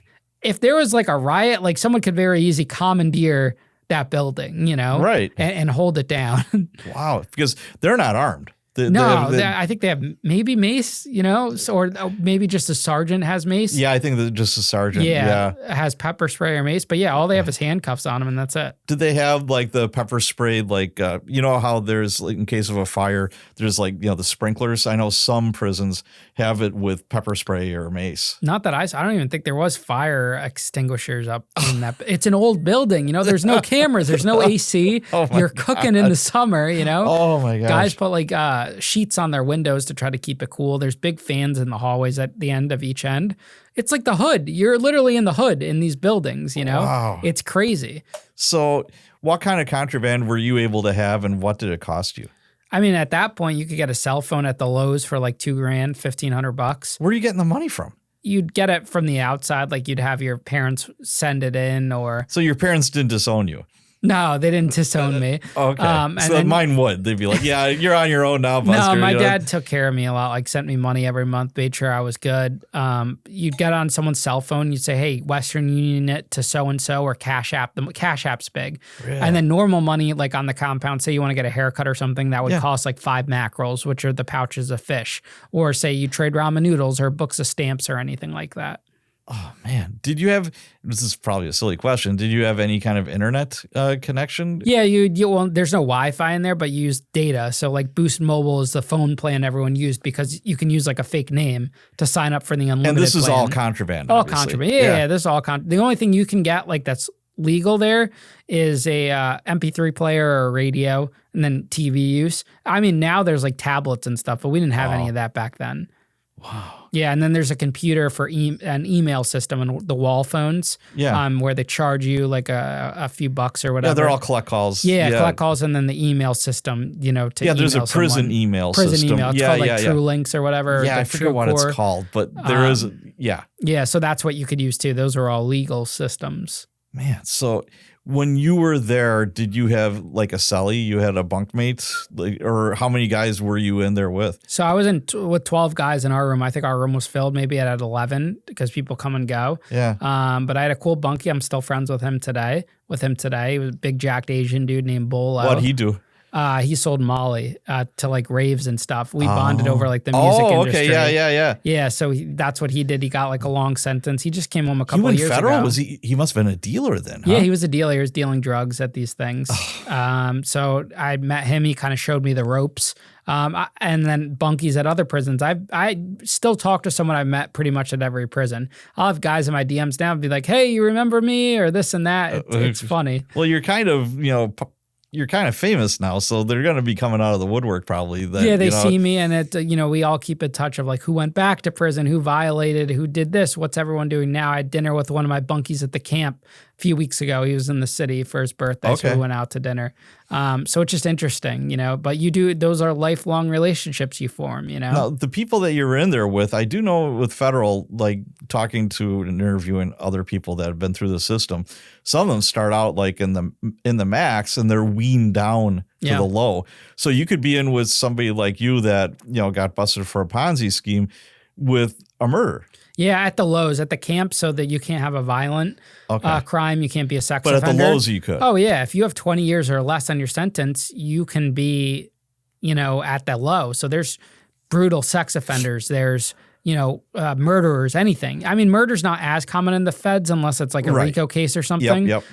if there was like a riot, like someone could very easily commandeer that building, you know, Right. and hold it down. Wow, because they're not armed. I think they have maybe mace, you know, or maybe just a sergeant has mace. Yeah, I think that just a sergeant. Yeah, has pepper spray or mace. But yeah, all they have is handcuffs on them, and that's it. Did they have like the pepper spray, like, you know how there's, like, in case of a fire, there's like, you know, the sprinklers? I know some prisons have it with pepper spray or mace. Not that I don't even think there was fire extinguishers up in that. It's an old building, you know, there's no cameras, there's no AC. You're cooking in the summer, you know. Oh my gosh. Guys put like sheets on their windows to try to keep it cool. There's big fans in the hallways at the end of each end. It's like the hood. You're literally in the hood in these buildings, you know? Wow. It's crazy. So what kind of contraband were you able to have, and what did it cost you? I mean, at that point, you could get a cell phone at the Lowe's for like $2,000, $1,500. Where are you getting the money from? You'd get it from the outside, like you'd have your parents send it in, or So your parents didn't disown you? no, they didn't disown me. Okay. And so then, mine would. They'd be like, yeah, you're on your own now, Buster. no, my you know? dad took care of me a lot, like sent me money every month, made sure I was good. You'd get on someone's cell phone, you'd say, hey, Western Union it to so-and-so, or Cash App. The Cash App's big. Really? And then normal money, like on the compound, say you want to get a haircut or something, that would cost like 5 mackerels, which are the pouches of fish. Or say you trade ramen noodles or books of stamps or anything like that. Oh man, did you have? This is probably a silly question. Did you have any kind of internet connection? Yeah, well, there's no Wi-Fi in there, but you use data. So like Boost Mobile is the phone plan everyone used, because you can use like a fake name to sign up for the unlimited. And this is plan. all contraband. All obviously. contraband. Yeah, this is all the only thing you can get like that's legal there is a MP3 player or a radio, and then TV use. I mean, now there's like tablets and stuff, but we didn't have any of that back then. Wow. Yeah, and then there's a computer for an email system and the wall phones. Yeah. Where they charge you like a few bucks or whatever. Yeah, they're all collect calls. Yeah, collect calls, and then the email system, you know, to there's a email prison someone. email Prison system. email. It's called like True Links or whatever. Yeah, the I forget what TrueCore. it's called, but there is. Yeah. Yeah, so that's what you could use too. Those are all legal systems. Man, so when you were there, did you have like a cellie? You had a bunkmate? Like, or how many guys were you in there with? So I was with 12 guys in our room. I think our room was filled maybe at 11 because people come and go. Yeah. But I had a cool bunkie. I'm still friends with him today. He was a big jacked Asian dude named Bolo. What'd he do? He sold Molly to like raves and stuff. We bonded over like the music industry. Yeah. Yeah, so that's what he did. He got like a long sentence. He just came home a couple He of years went federal? ago. Was he must have been a dealer then, huh? Yeah, he was a dealer. He was dealing drugs at these things. So I met him. He kind of showed me the ropes. And then bunkies at other prisons. I still talk to someone I've met pretty much at every prison. I'll have guys in my DMs now be like, hey, you remember me or this and that. It's funny. Well, you're kind of, you're kind of famous now, so they're going to be coming out of the woodwork probably. They see me, and we all keep in touch of like who went back to prison, who violated, who did this, what's everyone doing now. I had dinner with one of my bunkies at the camp a few weeks ago. He was in the city for his birthday, so we went out to dinner. So it's just interesting, but those are lifelong relationships you form, Now, the people that you're in there with, I do know with federal, like talking to and interviewing other people that have been through the system, some of them start out like in the max and they're weaned down to the low. So you could be in with somebody like you that, got busted for a Ponzi scheme with a murder. Yeah, at the Lowe's, at the camp, so that you can't have a violent crime. You can't be a sex offender. But at the Lowe's, you could. Oh, yeah. If you have 20 years or less on your sentence, you can be, at the low. So there's brutal sex offenders. There's murderers, anything. I mean, murder's not as common in the feds unless it's like a RICO case or something, Yep.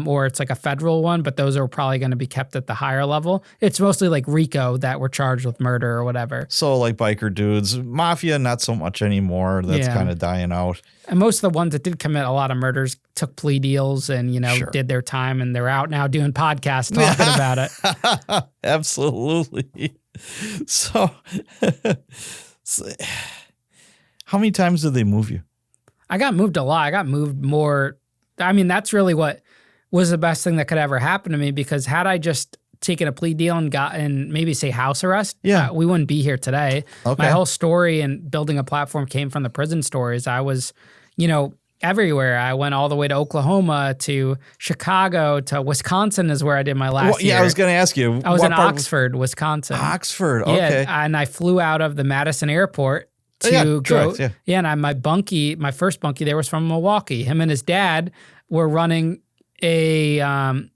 or it's like a federal one, but those are probably going to be kept at the higher level. It's mostly like RICO that were charged with murder or whatever. So like biker dudes, mafia, not so much anymore. That's kind of dying out. And most of the ones that did commit a lot of murders took plea deals and, did their time, and they're out now doing podcasts talking about it. Absolutely. So how many times did they move you? I got moved a lot. I got moved more. I mean, that's really what was the best thing that could ever happen to me, because had I just taken a plea deal and gotten maybe say house arrest, we wouldn't be here today. Okay. My whole story and building a platform came from the prison stories. I was, everywhere. I went all the way to Oklahoma, to Chicago, to Wisconsin is where I did my last year. I was going to ask you. I was in Oxford, Wisconsin. Oxford, okay. Yeah, and I flew out of the Madison airport to go. Correct, and my first bunkie there was from Milwaukee. Him and his dad were running a,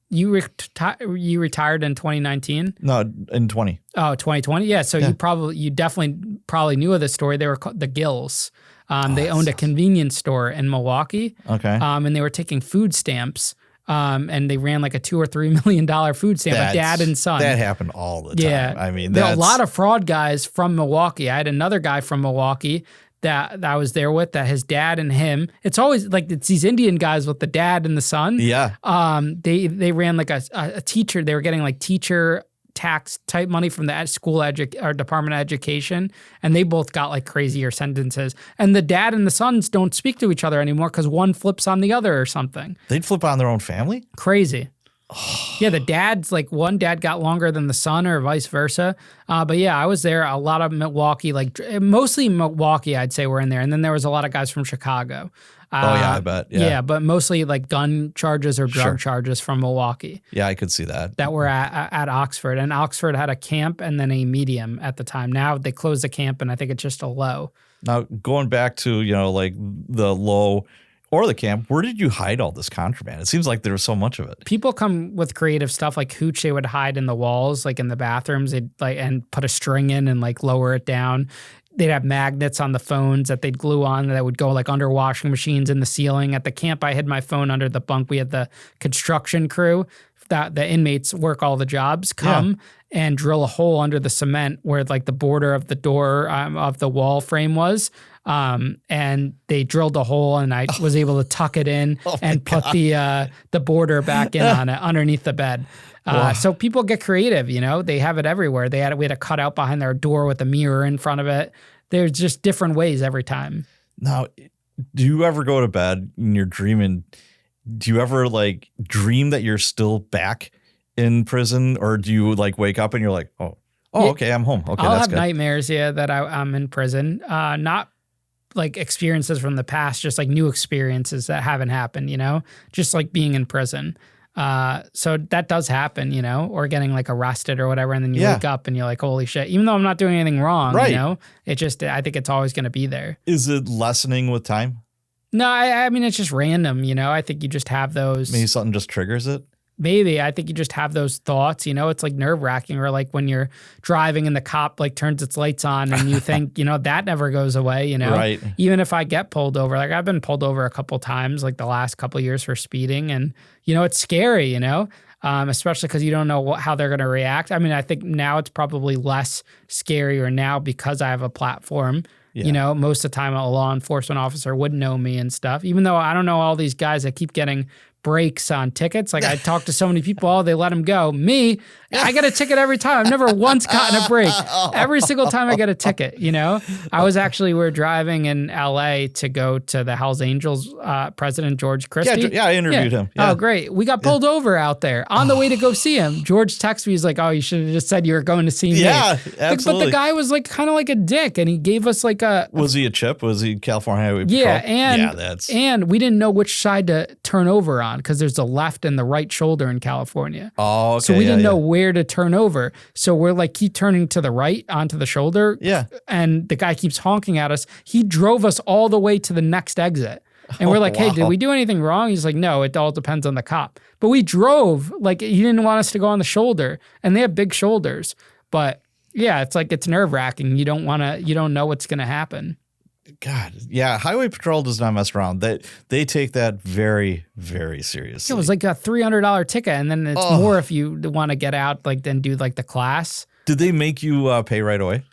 you retired in 2019? No, in 20. Oh, 2020? Yeah, so you definitely knew of this story. They were called the Gills. They owned a convenience store in Milwaukee. Okay. And they were taking food stamps. And they ran like a $2 or $3 million food stamp, a dad and son. That happened all the time. Yeah. I mean, there are a lot of fraud guys from Milwaukee. I had another guy from Milwaukee that I was there with, that his dad and him, it's always like it's these Indian guys with the dad and the son. Yeah. They ran like a teacher. They were getting like teacher tax type money from the school or Department of Education, and they both got like crazier sentences. And the dad and the sons don't speak to each other anymore because one flips on the other or something. They'd flip on their own family? Crazy. Yeah, the dad's like one dad got longer than the son or vice versa. But yeah, I was there. A lot of Milwaukee, like mostly Milwaukee, I'd say were in there. And then there was a lot of guys from Chicago. I bet. Yeah, but mostly like gun charges or drug charges from Milwaukee. Yeah, I could see that. That were at Oxford. And Oxford had a camp and then a medium at the time. Now they closed the camp and I think it's just a low. Now, going back to, like the low or the camp, where did you hide all this contraband? It seems like there was so much of it. People come with creative stuff like hooch they would hide in the walls, like in the bathrooms, they'd like and put a string in and like lower it down. They'd have magnets on the phones that they'd glue on that would go like under washing machines in the ceiling. At the camp, I hid my phone under the bunk. We had the construction crew that the inmates work all the jobs come and drill a hole under the cement where like the border of the door of the wall frame was. And they drilled a hole and I was able to tuck it in and put the border back in on it underneath the bed. So people get creative, they have it everywhere. We had a cutout behind their door with a mirror in front of it. There's just different ways every time. Now, do you ever go to bed and you're dreaming? Do you ever like dream that you're still back in prison, or do you like wake up and you're like, okay, I'm home. Okay, I'll that's have good. nightmares, that I'm in prison. Not like experiences from the past, just like new experiences that haven't happened, just like being in prison. So that does happen, or getting like arrested or whatever. And then you wake up and you're like, holy shit, even though I'm not doing anything wrong, it just, I think it's always going to be there. Is it lessening with time? No, I mean, it's just random, I think you just have those. Maybe something just triggers it? Maybe. I think you just have those thoughts, it's like nerve wracking, or like when you're driving and the cop like turns its lights on and you think, that never goes away, Right. Even if I get pulled over, like I've been pulled over a couple times, like the last couple of years for speeding, and, it's scary, especially because you don't know how they're going to react. I mean, I think now it's probably less scarier now because I have a platform. Yeah. Most of the time a law enforcement officer would know me and stuff, even though I don't know all these guys that keep getting breaks on tickets. Like I talk to so many people, they let them go. Me, I get a ticket every time. I've never once gotten a break. Every single time I get a ticket, I was we were driving in LA to go to the Hells Angels, President George Christie. Yeah, I interviewed him. Yeah. Oh, great. We got pulled over out there on the way to go see him. George texted me. He's like, oh, you should have just said you were going to see me. Yeah, absolutely. But the guy was like kind of like a dick, and he gave us like a... Was he a chip? Was he California Highway Patrol? Yeah, and we didn't know which side to turn over on because there's the left and the right shoulder in California. Oh, okay. So we didn't know where to turn over. So we're like, keep turning to the right onto the shoulder. Yeah. And the guy keeps honking at us. He drove us all the way to the next exit. And we're like, hey, did we do anything wrong? He's like, no, it all depends on the cop. But we drove, like he didn't want us to go on the shoulder. And they have big shoulders. But yeah, it's like, it's nerve wracking. You don't know what's going to happen. God, yeah, Highway Patrol does not mess around. They take that very, very seriously. It was like a $300 ticket, and then it's more if you want to get out, like then do like the class. Did they make you pay right away?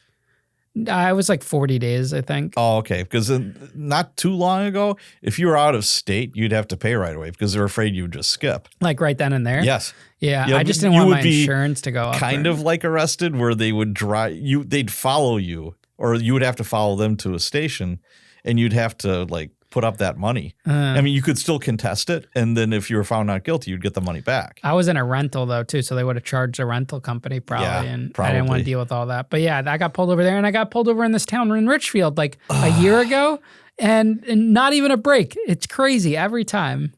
It was like 40 days, I think. Oh, okay. Because not too long ago, if you were out of state, you'd have to pay right away because they're afraid you would just skip. Like right then and there? Yes. Yeah, You know, I just didn't you want would my be insurance to go up. Kind of like arrested, where they would drive you, they'd follow you, or you would have to follow them to a station, and you'd have to like put up that money. I mean, you could still contest it, and then if you were found not guilty, you'd get the money back. I was in a rental though too, so they would have charged the rental company probably, I didn't want to deal with all that. But yeah, I got pulled over there, and I got pulled over in this town in Richfield like a year ago, and not even a break. It's crazy every time.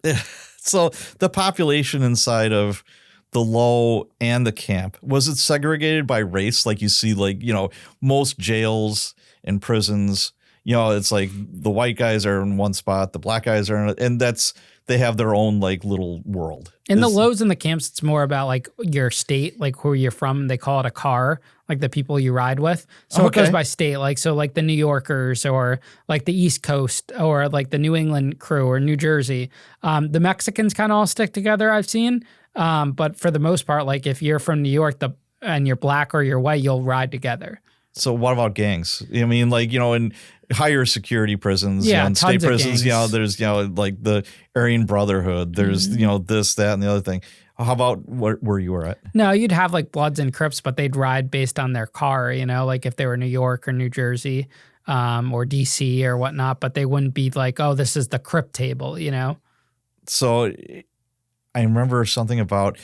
So the population inside of the low and the camp, was it segregated by race? Like you see, like, you know, most jails and prisons, you know, it's like the white guys are in one spot, the black guys are in, and they have their own like little world. In the lows and the camps, it's more about like your state, like where you're from. They call it a car, like the people you ride with. So it goes by state, like so like the New Yorkers or like the East Coast or like the New England crew or New Jersey. The Mexicans kind of all stick together, I've seen. But for the most part, like if you're from New York and you're black or you're white, you'll ride together. So what about gangs? I mean, like, you know, in higher security prisons, yeah, you know, in state prisons, gangs. you know, there's, you know, like the Aryan Brotherhood, there's, you know, this, that, and the other thing. How about where you were at? No, you'd have like Bloods and Crips, but they'd ride based on their car, you know, like if they were New York or New Jersey or DC or whatnot, but they wouldn't be like, oh, this is the Crip table, you know? So I remember something about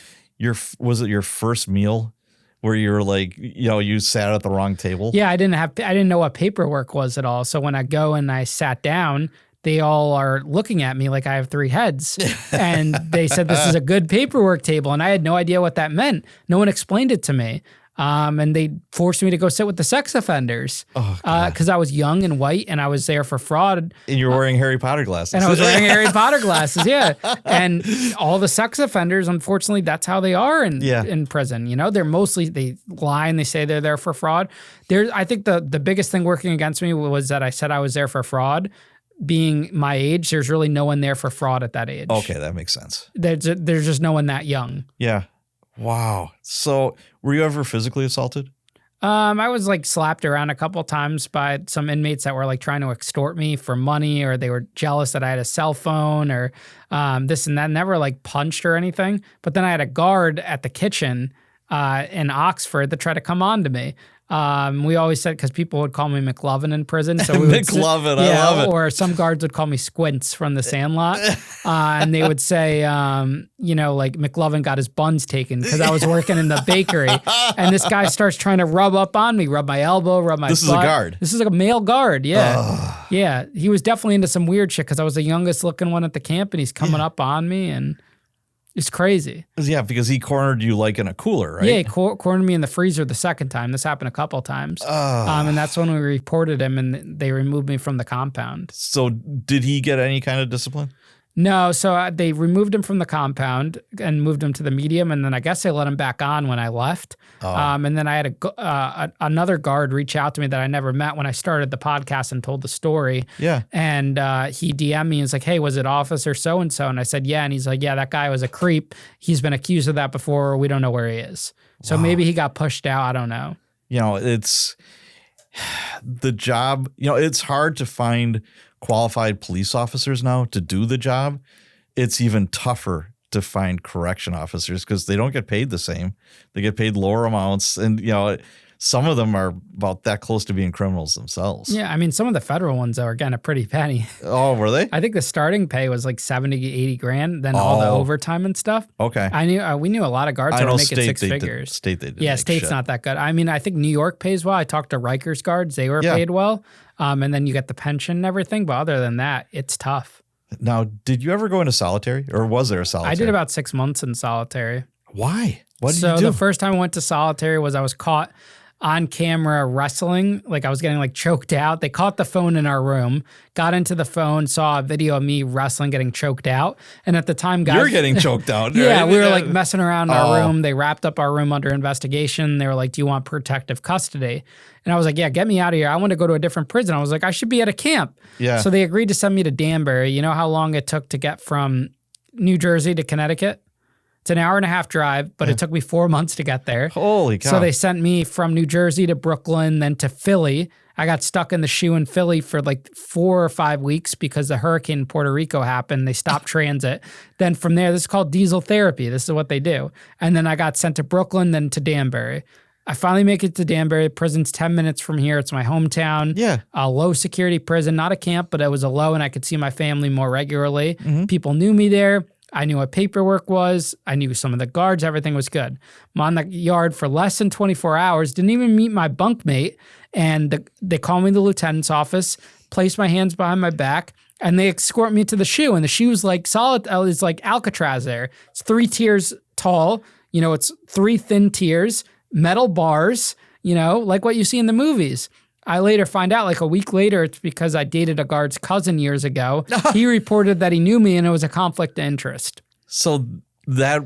was it your first meal where you were like, you know, you sat at the wrong table? Yeah, I didn't know what paperwork was at all. So when I go and I sat down, they all are looking at me like I have 3 heads. And they said, this is a good paperwork table. And I had no idea what that meant. No one explained it to me. And they forced me to go sit with the sex offenders because I was young and white and I was there for fraud. And you were wearing Harry Potter glasses. And I was wearing Harry Potter glasses, yeah. And all the sex offenders, unfortunately, that's how they are in prison. You know, they lie and they say they're there for fraud. I think the biggest thing working against me was that I said I was there for fraud. Being my age, there's really no one there for fraud at that age. Okay, that makes sense. There's just no one that young. Yeah. Wow. So were you ever physically assaulted? I was like slapped around a couple times by some inmates that were like trying to extort me for money, or they were jealous that I had a cell phone or this and that. Never like punched or anything. But then I had a guard at the kitchen in Oxford that tried to come on to me. We always said, because people would call me McLovin in prison. So we McLovin, I love it. Or some guards would call me Squints from the Sandlot. And they would say, you know, like McLovin got his buns taken because I was working in the bakery. And this guy starts trying to rub up on me, rub my elbow, rub my butt. This is a guard? This is a male guard, yeah. Yeah, he was definitely into some weird shit because I was the youngest looking one at the camp and he's coming up on me and... It's crazy. Yeah, because he cornered you like in a cooler, right? Yeah, he cornered me in the freezer the second time. This happened a couple of times. And that's when we reported him and they removed me from the compound. So did he get any kind of discipline? No, so they removed him from the compound and moved him to the medium, and then I guess they let him back on when I left. And then I had another guard reach out to me that I never met when I started the podcast and told the story. Yeah. And he DM'd me and was like, hey, was it Officer so-and-so? And I said, yeah. And he's like, yeah, that guy was a creep. He's been accused of that before. We don't know where he is. So maybe he got pushed out. I don't know. You know, it's the job. You know, it's hard to find qualified police officers now to do the job. It's even tougher to find correction officers because they don't get paid the same. They get paid lower amounts. And, you know, some of them are about that close to being criminals themselves. Yeah, I mean, some of the federal ones are getting a pretty penny. Oh, were they? I think the starting pay was like 70, 80 grand, then all the overtime and stuff. Okay. We knew a lot of guards that were making six figures. State they did. Yeah, state's not that good. I mean, I think New York pays well. I talked to Rikers guards. They were paid well. And then you get the pension and everything. But other than that, it's tough. Now, did you ever go into solitary or was there a solitary? I did about 6 months in solitary. Why? What did you do? So the first time I went to solitary was I was caught on camera wrestling. Like I was getting like choked out. They caught the phone in our room, got into the phone, saw a video of me wrestling, getting choked out. And at the time, guys, you're getting choked out. Yeah, right? we were like messing around in our room. They wrapped up our room under investigation. They were like, "Do you want protective custody?" And I was like, "Yeah, get me out of here. I want to go to a different prison." I was like, "I should be at a camp." Yeah. So they agreed to send me to Danbury. You know how long it took to get from New Jersey to Connecticut? It's an 1.5-hour drive, but it took me 4 months to get there. Holy cow. So they sent me from New Jersey to Brooklyn, then to Philly. I got stuck in the shoe in Philly for like 4 or 5 weeks because the hurricane in Puerto Rico happened. They stopped transit. Then from there, this is called diesel therapy. This is what they do. And then I got sent to Brooklyn, then to Danbury. I finally make it to Danbury. Prison's 10 minutes from here. It's my hometown. Yeah. A low security prison, not a camp, but it was a low, and I could see my family more regularly. People knew me there. I knew what paperwork was. I knew some of the guards. Everything was good. I'm on the yard for less than 24 hours. Didn't even meet my bunkmate. And they call me to the lieutenant's office, place my hands behind my back, and they escort me to the shoe. And the shoe's like solid. It's like Alcatraz there. It's 3 tiers tall. You know, it's 3 thin tiers, metal bars, you know, like what you see in the movies. I later find out, like a week later, it's because I dated a guard's cousin years ago. He reported that he knew me and it was a conflict of interest. So that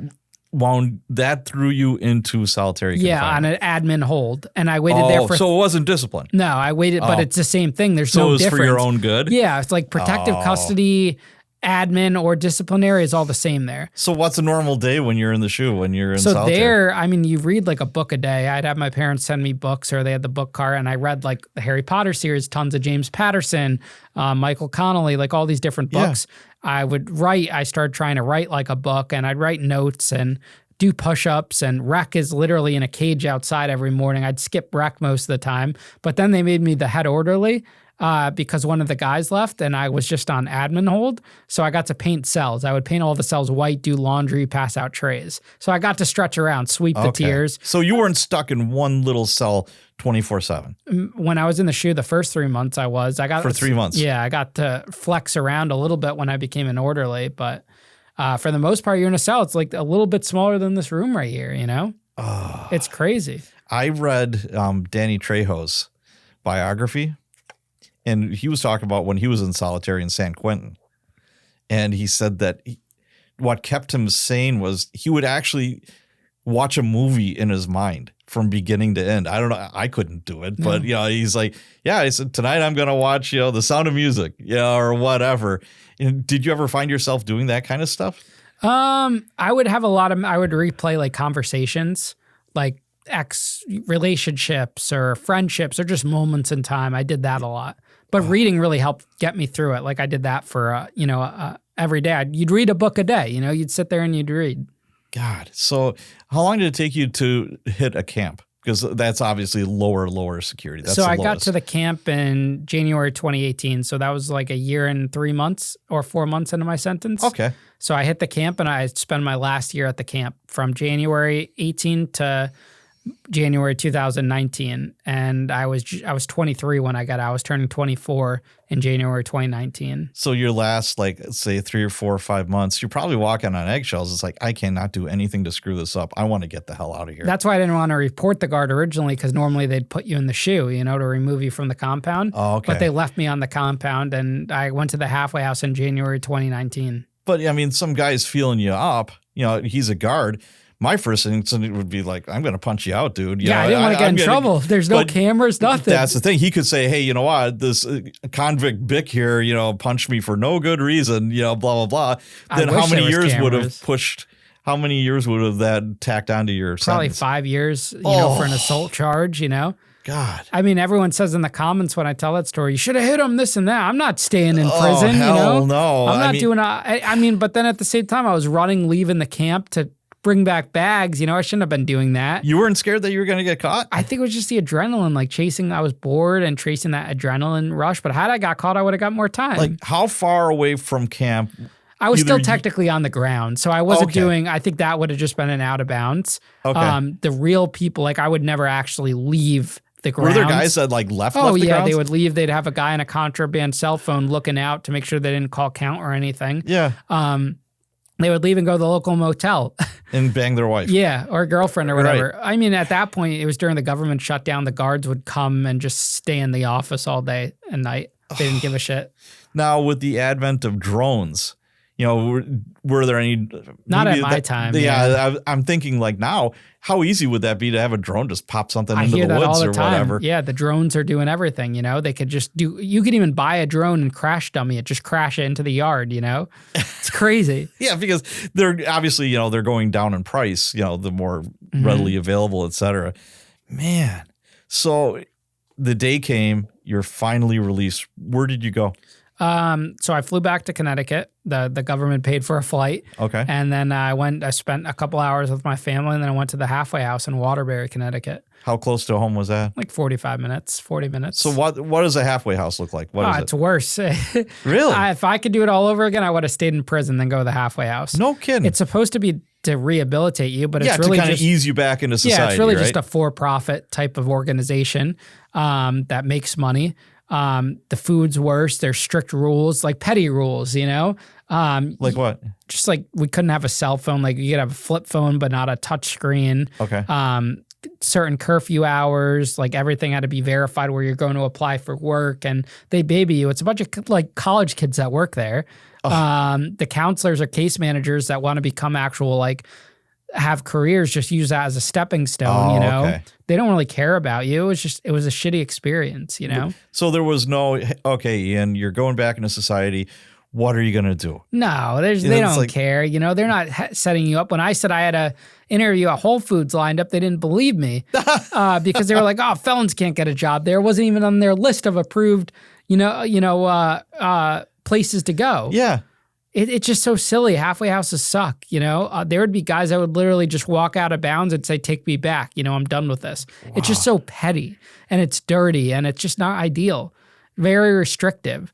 threw you into solitary confinement. Yeah, on an admin hold. And I waited there for... So it wasn't discipline. No, I waited, but it's the same thing. There's no difference. So it was for your own good? Yeah, it's like protective custody, admin, or disciplinary is all the same there. So what's a normal day when you're in the shoe, when you're in solitary? So there, I mean, you read like a book a day. I'd have my parents send me books, or they had the book cart, and I read like the Harry Potter series, tons of James Patterson, Michael Connolly, like all these different books. I would write. I started trying to write like a book, and I'd write notes and do push-ups, and rec is literally in a cage outside every morning. I'd skip rec most of the time, but then they made me the head orderly because one of the guys left and I was just on admin hold. So I got to paint cells. I would paint all the cells white, do laundry, pass out trays. So I got to stretch around, sweep the tiers. So you weren't stuck in one little cell 24/7. When I was in the shoe, the first 3 months I got for 3 months. Yeah, I got to flex around a little bit when I became an orderly, but for the most part, you're in a cell. It's like a little bit smaller than this room right here, you know? It's crazy. I read Danny Trejo's biography, and he was talking about when he was in solitary in San Quentin. And he said that what kept him sane was he would actually watch a movie in his mind from beginning to end. I don't know. I couldn't do it, but you know, he's like, yeah, he said, tonight I'm going to watch, you know, The Sound of Music, or whatever. And did you ever find yourself doing that kind of stuff? I would have I would replay like conversations, like ex relationships or friendships or just moments in time. I did that a lot, but reading really helped get me through it. Like I did that for, every day. You'd read a book a day, you know, you'd sit there and you'd read. God. So how long did it take you to hit a camp? Because that's obviously lower security. That's so I got to the camp in January 2018. So that was like a year and 3 months or 4 months into my sentence. Okay. So I hit the camp and I spent my last year at the camp from January 18 to January 2019. And I was 23 when I got out. I was turning 24 in January 2019. So your last, like, say 3 or 4 or 5 months, you're probably walking on eggshells. It's like, I cannot do anything to screw this up. I want to get the hell out of here. That's why I didn't want to report the guard originally, because normally they'd put you in the shoe, you know, to remove you from the compound. Oh, okay. But they left me on the compound and I went to the halfway house in January 2019. But I mean, some guy's feeling you up, you know, he's a guard. My first instinct would be like, I'm going to punch you out, dude. You know, I didn't want to get in trouble. There's no cameras, nothing. That's the thing. He could say, hey, you know what? This convict Bick here, you know, punched me for no good reason, you know, blah, blah, blah. Then how many years would have that tacked onto your Probably sentence? 5 years, you know, for an assault charge, you know? God. I mean, everyone says in the comments when I tell that story, you should have hit him, this and that. I'm not staying in prison, you know? No. I'm not doing but then at the same time, I was leaving the camp to bring back bags. You know, I shouldn't have been doing that. You weren't scared that you were going to get caught? I think it was just the adrenaline, like chasing. I was bored and chasing that adrenaline rush. But had I got caught, I would have got more time. Like, how far away from camp? I was still technically on the ground. So I wasn't doing, I think that would have just been an out of bounds. Okay. The real people, like I would never actually leave the grounds. Were there guys that like left the grounds? They would leave. They'd have a guy on a contraband cell phone looking out to make sure they didn't call count or anything. Yeah. they would leave and go to the local motel. And bang their wife. Yeah, or girlfriend or whatever. Right. I mean, at that point, it was during the government shutdown. The guards would come and just stay in the office all day and night. They didn't give a shit. Now, with the advent of drones, were there any? Not at my time. Yeah, I'm thinking like now, how easy would that be to have a drone just pop something into the woods or whatever? Yeah, the drones are doing everything. They could just do. You could even buy a drone and crash dummy it, just crash it into the yard. It's crazy. Yeah, because they're obviously they're going down in price. The more readily available, et cetera. Man, so the day came. You're finally released. Where did you go? So I flew back to Connecticut. The government paid for a flight. Okay. And then I spent a couple hours with my family, and then I went to the halfway house in Waterbury, Connecticut. How close to home was that? Like 40 minutes. So what does a halfway house look like? What is it? It's worse. Really? If I could do it all over again, I would have stayed in prison than go to the halfway house. No kidding. It's supposed to be to rehabilitate you, but it's really to kind just of ease you back into society. Yeah, it's really right? just a for-profit type of organization that makes money. The food's worse. There's strict rules, like petty rules, Like what? Just like we couldn't have a cell phone. Like you could have a flip phone, but not a touch screen. Okay. Certain curfew hours, like everything had to be verified where you're going to apply for work, and they baby you. It's a bunch of like college kids that work there. The counselors or case managers that want to become actual have careers just use that as a stepping stone, Okay. They don't really care about you. It was a shitty experience, So there was no, okay, Ian, you're going back into society. What are you going to do? No, they don't care. They're not setting you up. When I said I had a interview at Whole Foods lined up, they didn't believe me because they were like, oh, felons can't get a job there. It wasn't even on their list of approved, places to go. Yeah. It's just so silly. Halfway houses suck, There would be guys that would literally just walk out of bounds and say, take me back. I'm done with this. Wow. It's just so petty and it's dirty and it's just not ideal. Very restrictive.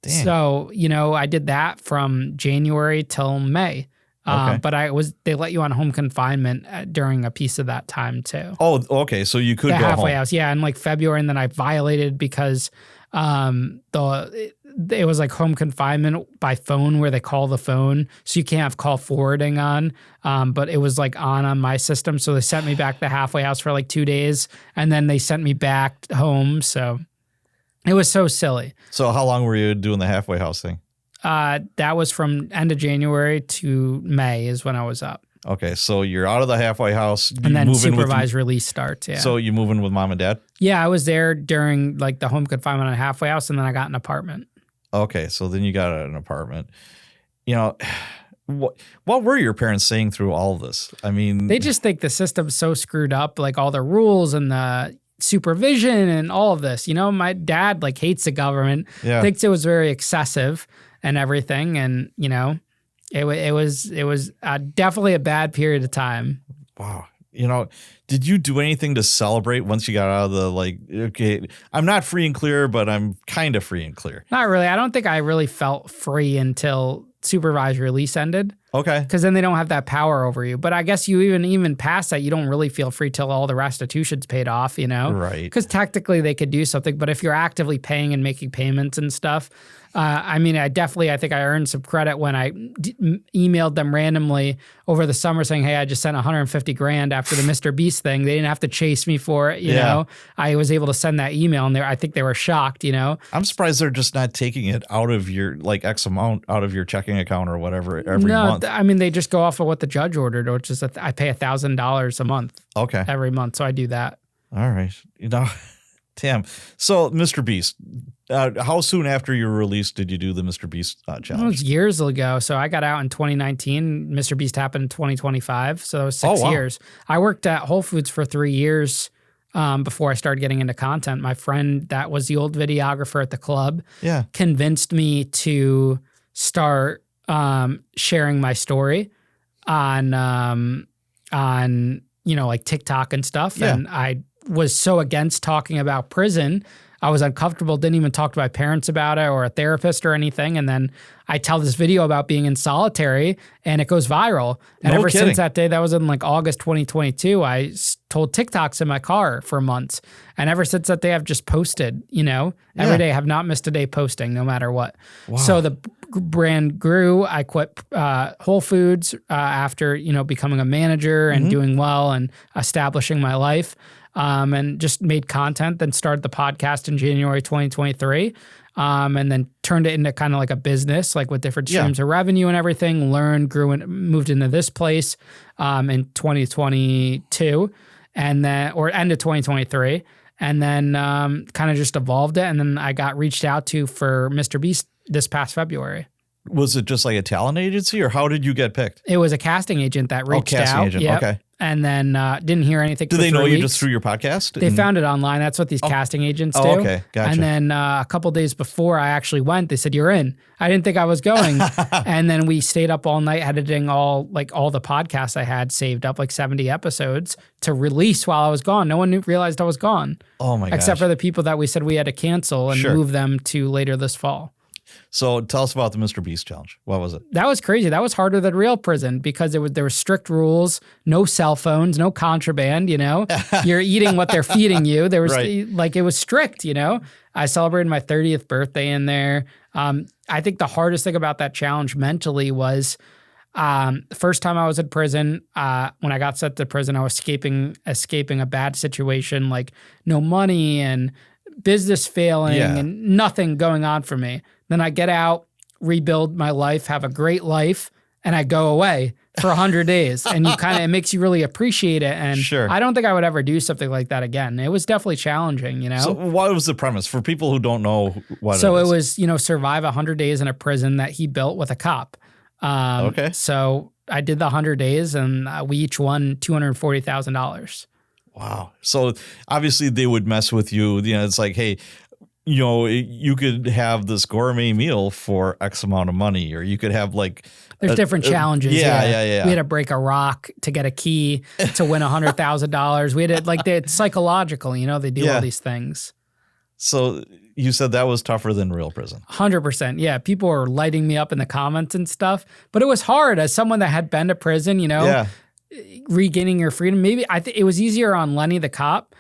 Damn. So, I did that from January till May. Okay. But they let you on home confinement during a piece of that time too. Oh, okay. So you could go halfway home. house. Yeah. In February. And then I violated because it was like home confinement by phone where they call the phone. So you can't have call forwarding on. But it was on my system. So they sent me back to the halfway house for 2 days. And then they sent me back home. So it was so silly. So how long were you doing the halfway house thing? That was from end of January to May is when I was up. Okay, so you're out of the halfway house. And then supervised release starts, yeah. So you move in with mom and dad? Yeah, I was there during the home confinement on halfway house, and then I got an apartment. Okay, so then you got an apartment. What were your parents saying through all of this? I mean... They just think the system's so screwed up, all the rules and the supervision and all of this. My dad hates the government, thinks it was very excessive and everything, and it was definitely a bad period of time. Wow. Did you do anything to celebrate once you got out of the okay, I'm not free and clear, but I'm kind of free and clear? Not really. I don't think I really felt free until supervised release ended. Okay. Because then they don't have that power over you. But I guess you even past that, you don't really feel free till all the restitution's paid off, Right. Because technically they could do something. But if you're actively paying and making payments and stuff, I think I earned some credit when I emailed them randomly over the summer saying, hey, I just sent $150,000 after the Mr. Beast thing. They didn't have to chase me for it, you know. I was able to send that email, and I think they were shocked, I'm surprised they're just not taking it out of your X amount out of your checking account or whatever every month. They just go off of what the judge ordered, which is that I pay $1,000 a month. Okay. Every month, so I do that. All right. Damn. So, Mr. Beast, how soon after you were released did you do the Mr. Beast challenge? It was years ago. So I got out in 2019. Mr. Beast happened in 2025. So it was 6 years. I worked at Whole Foods for 3 years before I started getting into content. My friend that was the old videographer at the club convinced me to start sharing my story on TikTok and stuff. And I was so against talking about prison. I was uncomfortable, didn't even talk to my parents about it or a therapist or anything. And then I tell this video about being in solitary and it goes viral. And ever since that day, that was in like August 2022, I told TikToks in my car for months. And ever since that day, I've just posted, every day. Have not missed a day posting, no matter what. Wow. So the brand grew. I quit Whole Foods after, becoming a manager and doing well and establishing my life. And just made content, then started the podcast in January 2023, and then turned it into kind of like a business, like with different streams of revenue and everything, learned, grew, and moved into this place in 2022, and then, or end of 2023, and then kind of just evolved it. And then I got reached out to for Mr. Beast this past February. Was it just like a talent agency, or how did you get picked? It was a casting agent that reached out. Casting agent, okay. And then didn't hear anything. Do they know you just through your podcast? They found it online. That's what these casting agents do. Okay, gotcha. And then a couple days before I actually went, they said, "You're in." I didn't think I was going. And then we stayed up all night editing all the podcasts I had saved up, like 70 episodes to release while I was gone. No one realized I was gone. Oh my gosh. Except for the people that we said we had to cancel and move them to later this fall. So tell us about the Mr. Beast challenge. What was it? That was crazy. That was harder than real prison because there were strict rules, no cell phones, no contraband, You're eating what they're feeding you. There was it was strict, I celebrated my 30th birthday in there. I think the hardest thing about that challenge mentally was the first time I was in prison, when I got sent to prison, I was escaping a bad situation, like no money and business failing and nothing going on for me. Then I get out, rebuild my life, have a great life, and I go away for 100 days. And it makes you really appreciate it. And I don't think I would ever do something like that again. It was definitely challenging, So what was the premise for people who don't know what So it was, survive 100 days in a prison that he built with a cop. So I did the 100 days and we each won $240,000. Wow. So obviously they would mess with you. It's like, hey, you could have this gourmet meal for X amount of money, or you could have there's different challenges. Yeah. We had to break a rock to get a key to win $100,000. We had to it's psychological, they do all these things. So you said that was tougher than real prison. 100%. Yeah. People were lighting me up in the comments and stuff, but it was hard as someone that had been to prison, regaining your freedom. Maybe it was easier on Lenny the cop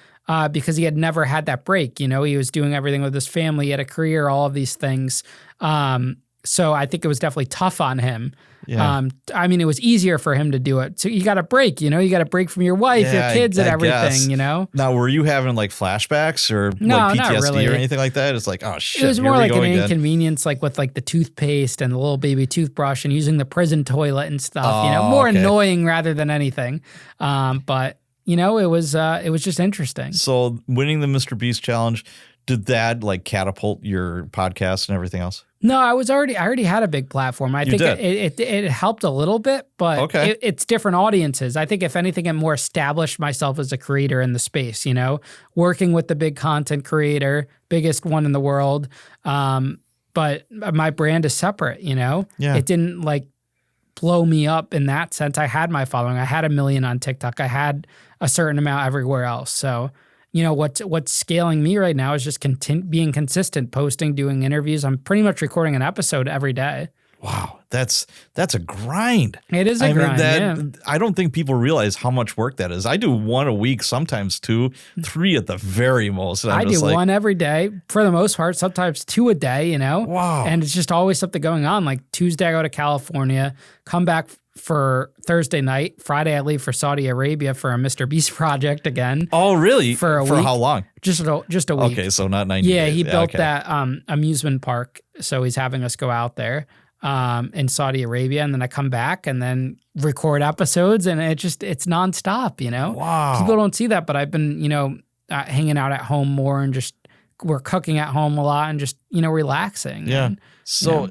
because he had never had that break. He was doing everything with his family. He had a career, all of these things. So I think it was definitely tough on him. Yeah. It was easier for him to do it. So you got a break, you got a break from your wife, your kids, and everything, Now, were you having flashbacks or PTSD not really. or anything like that? It's like, oh shit. It was more like an inconvenience, with the toothpaste and the little baby toothbrush and using the prison toilet and stuff, more annoying rather than anything. But it was just interesting. So winning the Mr. Beast challenge, did that catapult your podcast and everything else? No, I already had a big platform. I think it helped a little bit, but it's different audiences. I think if anything, it more established myself as a creator in the space, working with the big content creator, biggest one in the world. But my brand is separate, It didn't blow me up in that sense. I had my following. I had 1 million on TikTok. I had a certain amount everywhere else. So what's scaling me right now is just being consistent, posting, doing interviews. I'm pretty much recording an episode every day. Wow, that's a grind. It is a grind. I don't think people realize how much work that is. I do 1 a week, sometimes 2, 3 at the very most. I do 1 every day for the most part, sometimes 2 a day, Wow. And it's just always something going on. Like Tuesday, I go to California, come back for Thursday night. Friday, I leave for Saudi Arabia for a Mr. Beast project again. Oh, really? For a week. For how long? Just a week. Okay, so not 90 days. Yeah, he built that amusement park, so he's having us go out there in Saudi Arabia, and then I come back and then record episodes, and it's nonstop, Wow. People don't see that, but I've been, hanging out at home more and just we're cooking at home a lot and just, relaxing. Yeah. And, so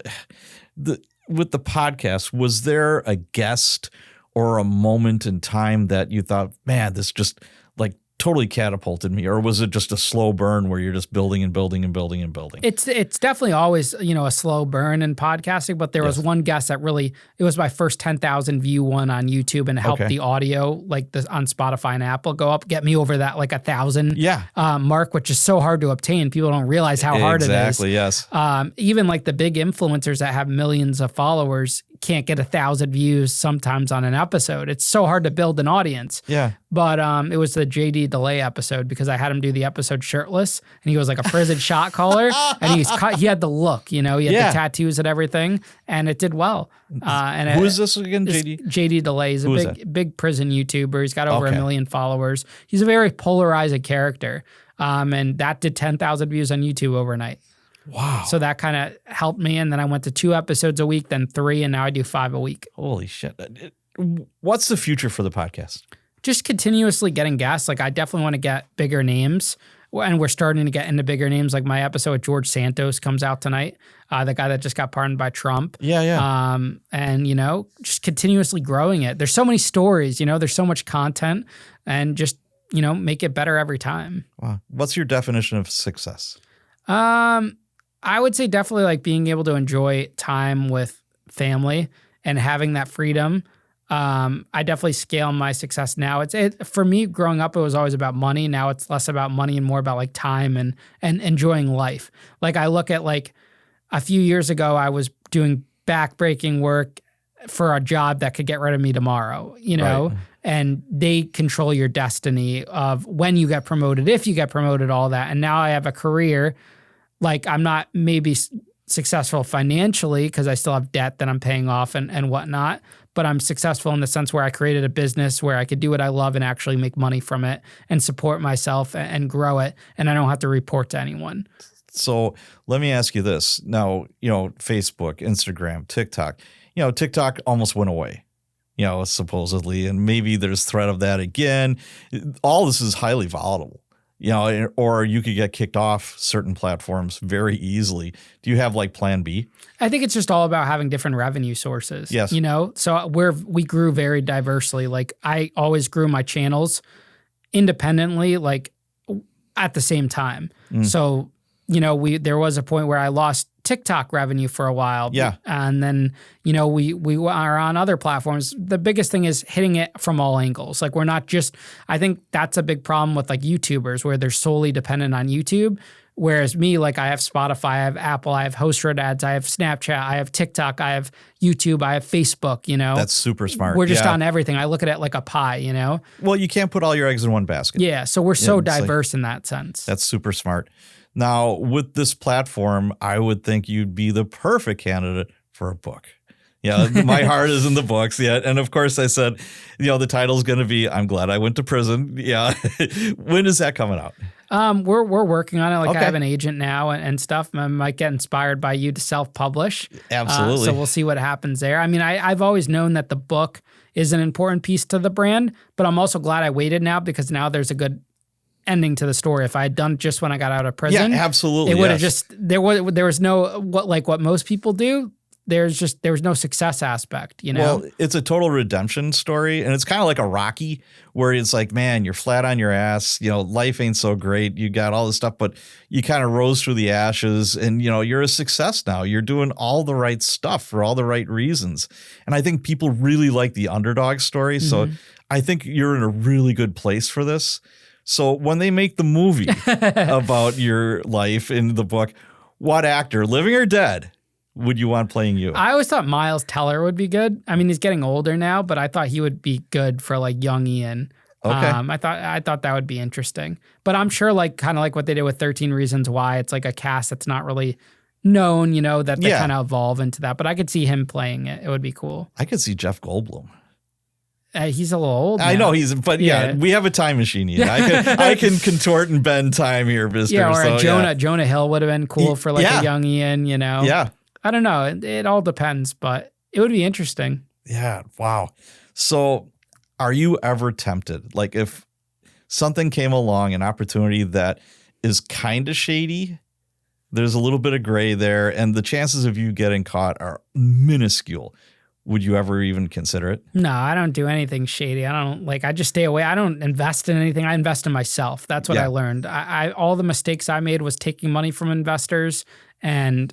with the podcast, was there a guest or a moment in time that you thought, man, this just totally catapulted me, or was it just a slow burn where you're just building and building and building and building? It's definitely always, a slow burn in podcasting, but there was one guest that really, it was my first 10,000 view one on YouTube, and helped the audio on Spotify and Apple go up, get me over that 1,000 mark, which is so hard to obtain. People don't realize how hard it is. Exactly, yes. Even the big influencers that have millions of followers can't get 1,000 views sometimes on an episode. It's so hard to build an audience. Yeah. But it was the JD Delay episode, because I had him do the episode shirtless, and he was like a prison shot caller, and he had the look, he had the tattoos and everything, and it did well. Who is this again, JD? JD Delay is a big prison YouTuber. He's got over 1 million followers. He's a very polarizing character, and that did 10,000 views on YouTube overnight. Wow. So that kind of helped me. And then I went to 2 episodes a week, then 3, and now I do 5 a week. Holy shit. What's the future for the podcast? Just continuously getting guests. I definitely want to get bigger names. And we're starting to get into bigger names. My episode with George Santos comes out tonight, the guy that just got pardoned by Trump. Yeah. And, just continuously growing it. There's so many stories, there's so much content, and just, make it better every time. Wow. What's your definition of success? I would say definitely being able to enjoy time with family and having that freedom. I definitely scale my success now. For me, growing up, it was always about money. Now it's less about money and more about time and enjoying life. I look at a few years ago, I was doing backbreaking work for a job that could get rid of me tomorrow, Right. And they control your destiny of when you get promoted, if you get promoted, all that. And now I have a career. I'm not maybe successful financially because I still have debt that I'm paying off and whatnot, but I'm successful in the sense where I created a business where I could do what I love and actually make money from it and support myself and grow it, and I don't have to report to anyone. So let me ask you this. Now, Facebook, Instagram, TikTok, TikTok almost went away, supposedly, and maybe there's threat of that again. All this is highly volatile. Or you could get kicked off certain platforms very easily. Do you have plan B? I think it's just all about having different revenue sources. Yes. So we grew very diversely. I always grew my channels independently, at the same time. So, there was a point where I lost TikTok revenue for a while. Yeah. And then, we are on other platforms. The biggest thing is hitting it from all angles. We're not just, I think that's a big problem with YouTubers where they're solely dependent on YouTube. Whereas me, I have Spotify, I have Apple, I have host road ads, I have Snapchat, I have TikTok, I have YouTube, I have Facebook, That's super smart. We're just on everything. I look at it like a pie, Well, you can't put all your eggs in one basket. Yeah. So we're so diverse in that sense. That's super smart. Now, with this platform, I would think you'd be the perfect candidate for a book. Yeah, my heart is in the books. Yeah. And of course I said, the title's going to be, I'm Glad I Went to Prison. Yeah. When is that coming out? We're working on it. I have an agent now and stuff. I might get inspired by you to self-publish. Absolutely. So we'll see what happens there. I mean, I've always known that the book is an important piece to the brand, but I'm also glad I waited now because now there's a good ending to the story. If I had done just when I got out of prison, absolutely, it would have there was no what most people do. There was no success aspect, Well, it's a total redemption story, and it's kind of like a Rocky, where it's man, you're flat on your ass. Life ain't so great. You got all this stuff, but you kind of rose through the ashes, and you're a success now. You're doing all the right stuff for all the right reasons, and I think people really like the underdog story. Mm-hmm. So I think you're in a really good place for this. So when they make the movie about your life in the book, what actor, living or dead, would you want playing you? I always thought Miles Teller would be good. I mean, he's getting older now, but I thought he would be good for young Ian. Okay. I thought that would be interesting. But I'm sure kind of like what they did with 13 Reasons Why, it's a cast that's not really known, that they kind of evolve into that. But I could see him playing it. It would be cool. I could see Jeff Goldblum. He's a little old now. I know we have a time machine. I can contort and bend time here, mister. Yeah, or Jonah Hill would have been cool for a young Ian, Yeah. I don't know. It all depends, but it would be interesting. Yeah. Wow. So are you ever tempted? If something came along, an opportunity that is kind of shady, there's a little bit of gray there, and the chances of you getting caught are minuscule. would you ever even consider it? No, I don't do anything shady. I just stay away. I don't invest in anything. I invest in myself. That's what I learned. All the mistakes I made was taking money from investors and,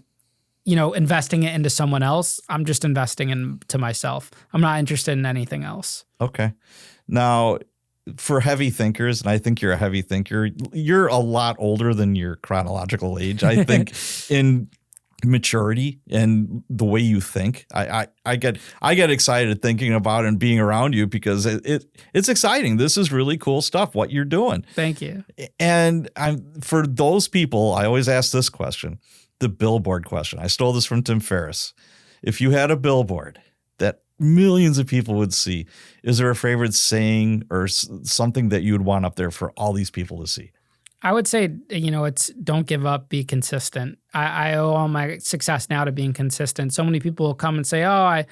investing it into someone else. I'm just investing into myself. I'm not interested in anything else. Okay. Now, for heavy thinkers, and I think you're a heavy thinker, you're a lot older than your chronological age. I think in maturity and the way you think, I get excited thinking about and being around you because it's exciting. This is really cool stuff, what you're doing. Thank you. And for those people, I always ask this question, the billboard question. I stole this from Tim Ferriss. If you had a billboard that millions of people would see, is there a favorite saying or something that you would want up there for all these people to see? I would say, it's don't give up, be consistent. I owe all my success now to being consistent. So many people will come and say, I'm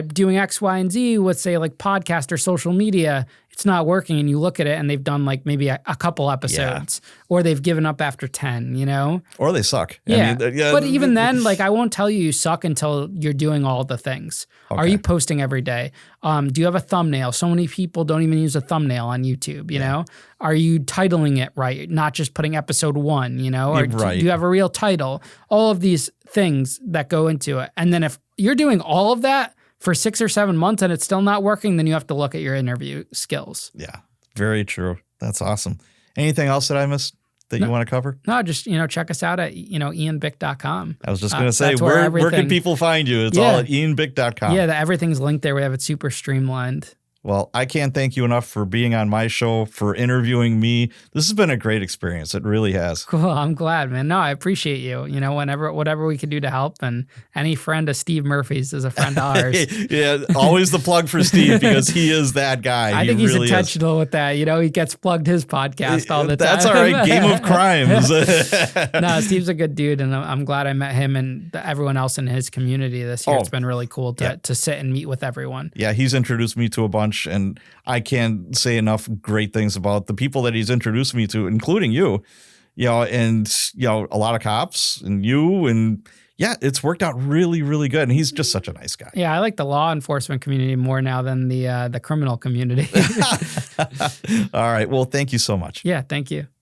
doing X, Y, and Z with, say, like podcast or social media. It's not working. And you look at it and they've done like maybe a couple episodes or they've given up after 10, Or they suck. Yeah. But even then, like, I won't tell you suck until you're doing all the things. Okay. Are you posting every day? Do you have a thumbnail? So many people don't even use a thumbnail on YouTube, you know? Are you titling it right? Not just putting episode 1, Or do you have a real title? All of these things that go into it. And then if you're doing all of that for 6 or 7 months and it's still not working, then you have to look at your interview skills. Yeah, very true. That's awesome. Anything else that I missed that you want to cover? No, just, check us out at, ianbick.com. I was just going to say, where can people find you? It's all at ianbick.com. Yeah, everything's linked there. We have it super streamlined. Well, I can't thank you enough for being on my show, for interviewing me. This has been a great experience. It really has. Cool. I'm glad, man. No, I appreciate you. Whatever we can do to help, and any friend of Steve Murphy's is a friend of ours. Yeah, always the plug for Steve because he is that guy. I think he's really intentional with that. He gets plugged his podcast all the time. That's all right. Game of Crimes. No, Steve's a good dude, and I'm glad I met him and everyone else in his community this year. It's been really cool to sit and meet with everyone. Yeah, he's introduced me to a bunch. And I can't say enough great things about the people that he's introduced me to, including you, and, a lot of cops and you. And yeah, it's worked out really, really good. And he's just such a nice guy. Yeah, I like the law enforcement community more now than the criminal community. All right. Well, thank you so much. Yeah, thank you.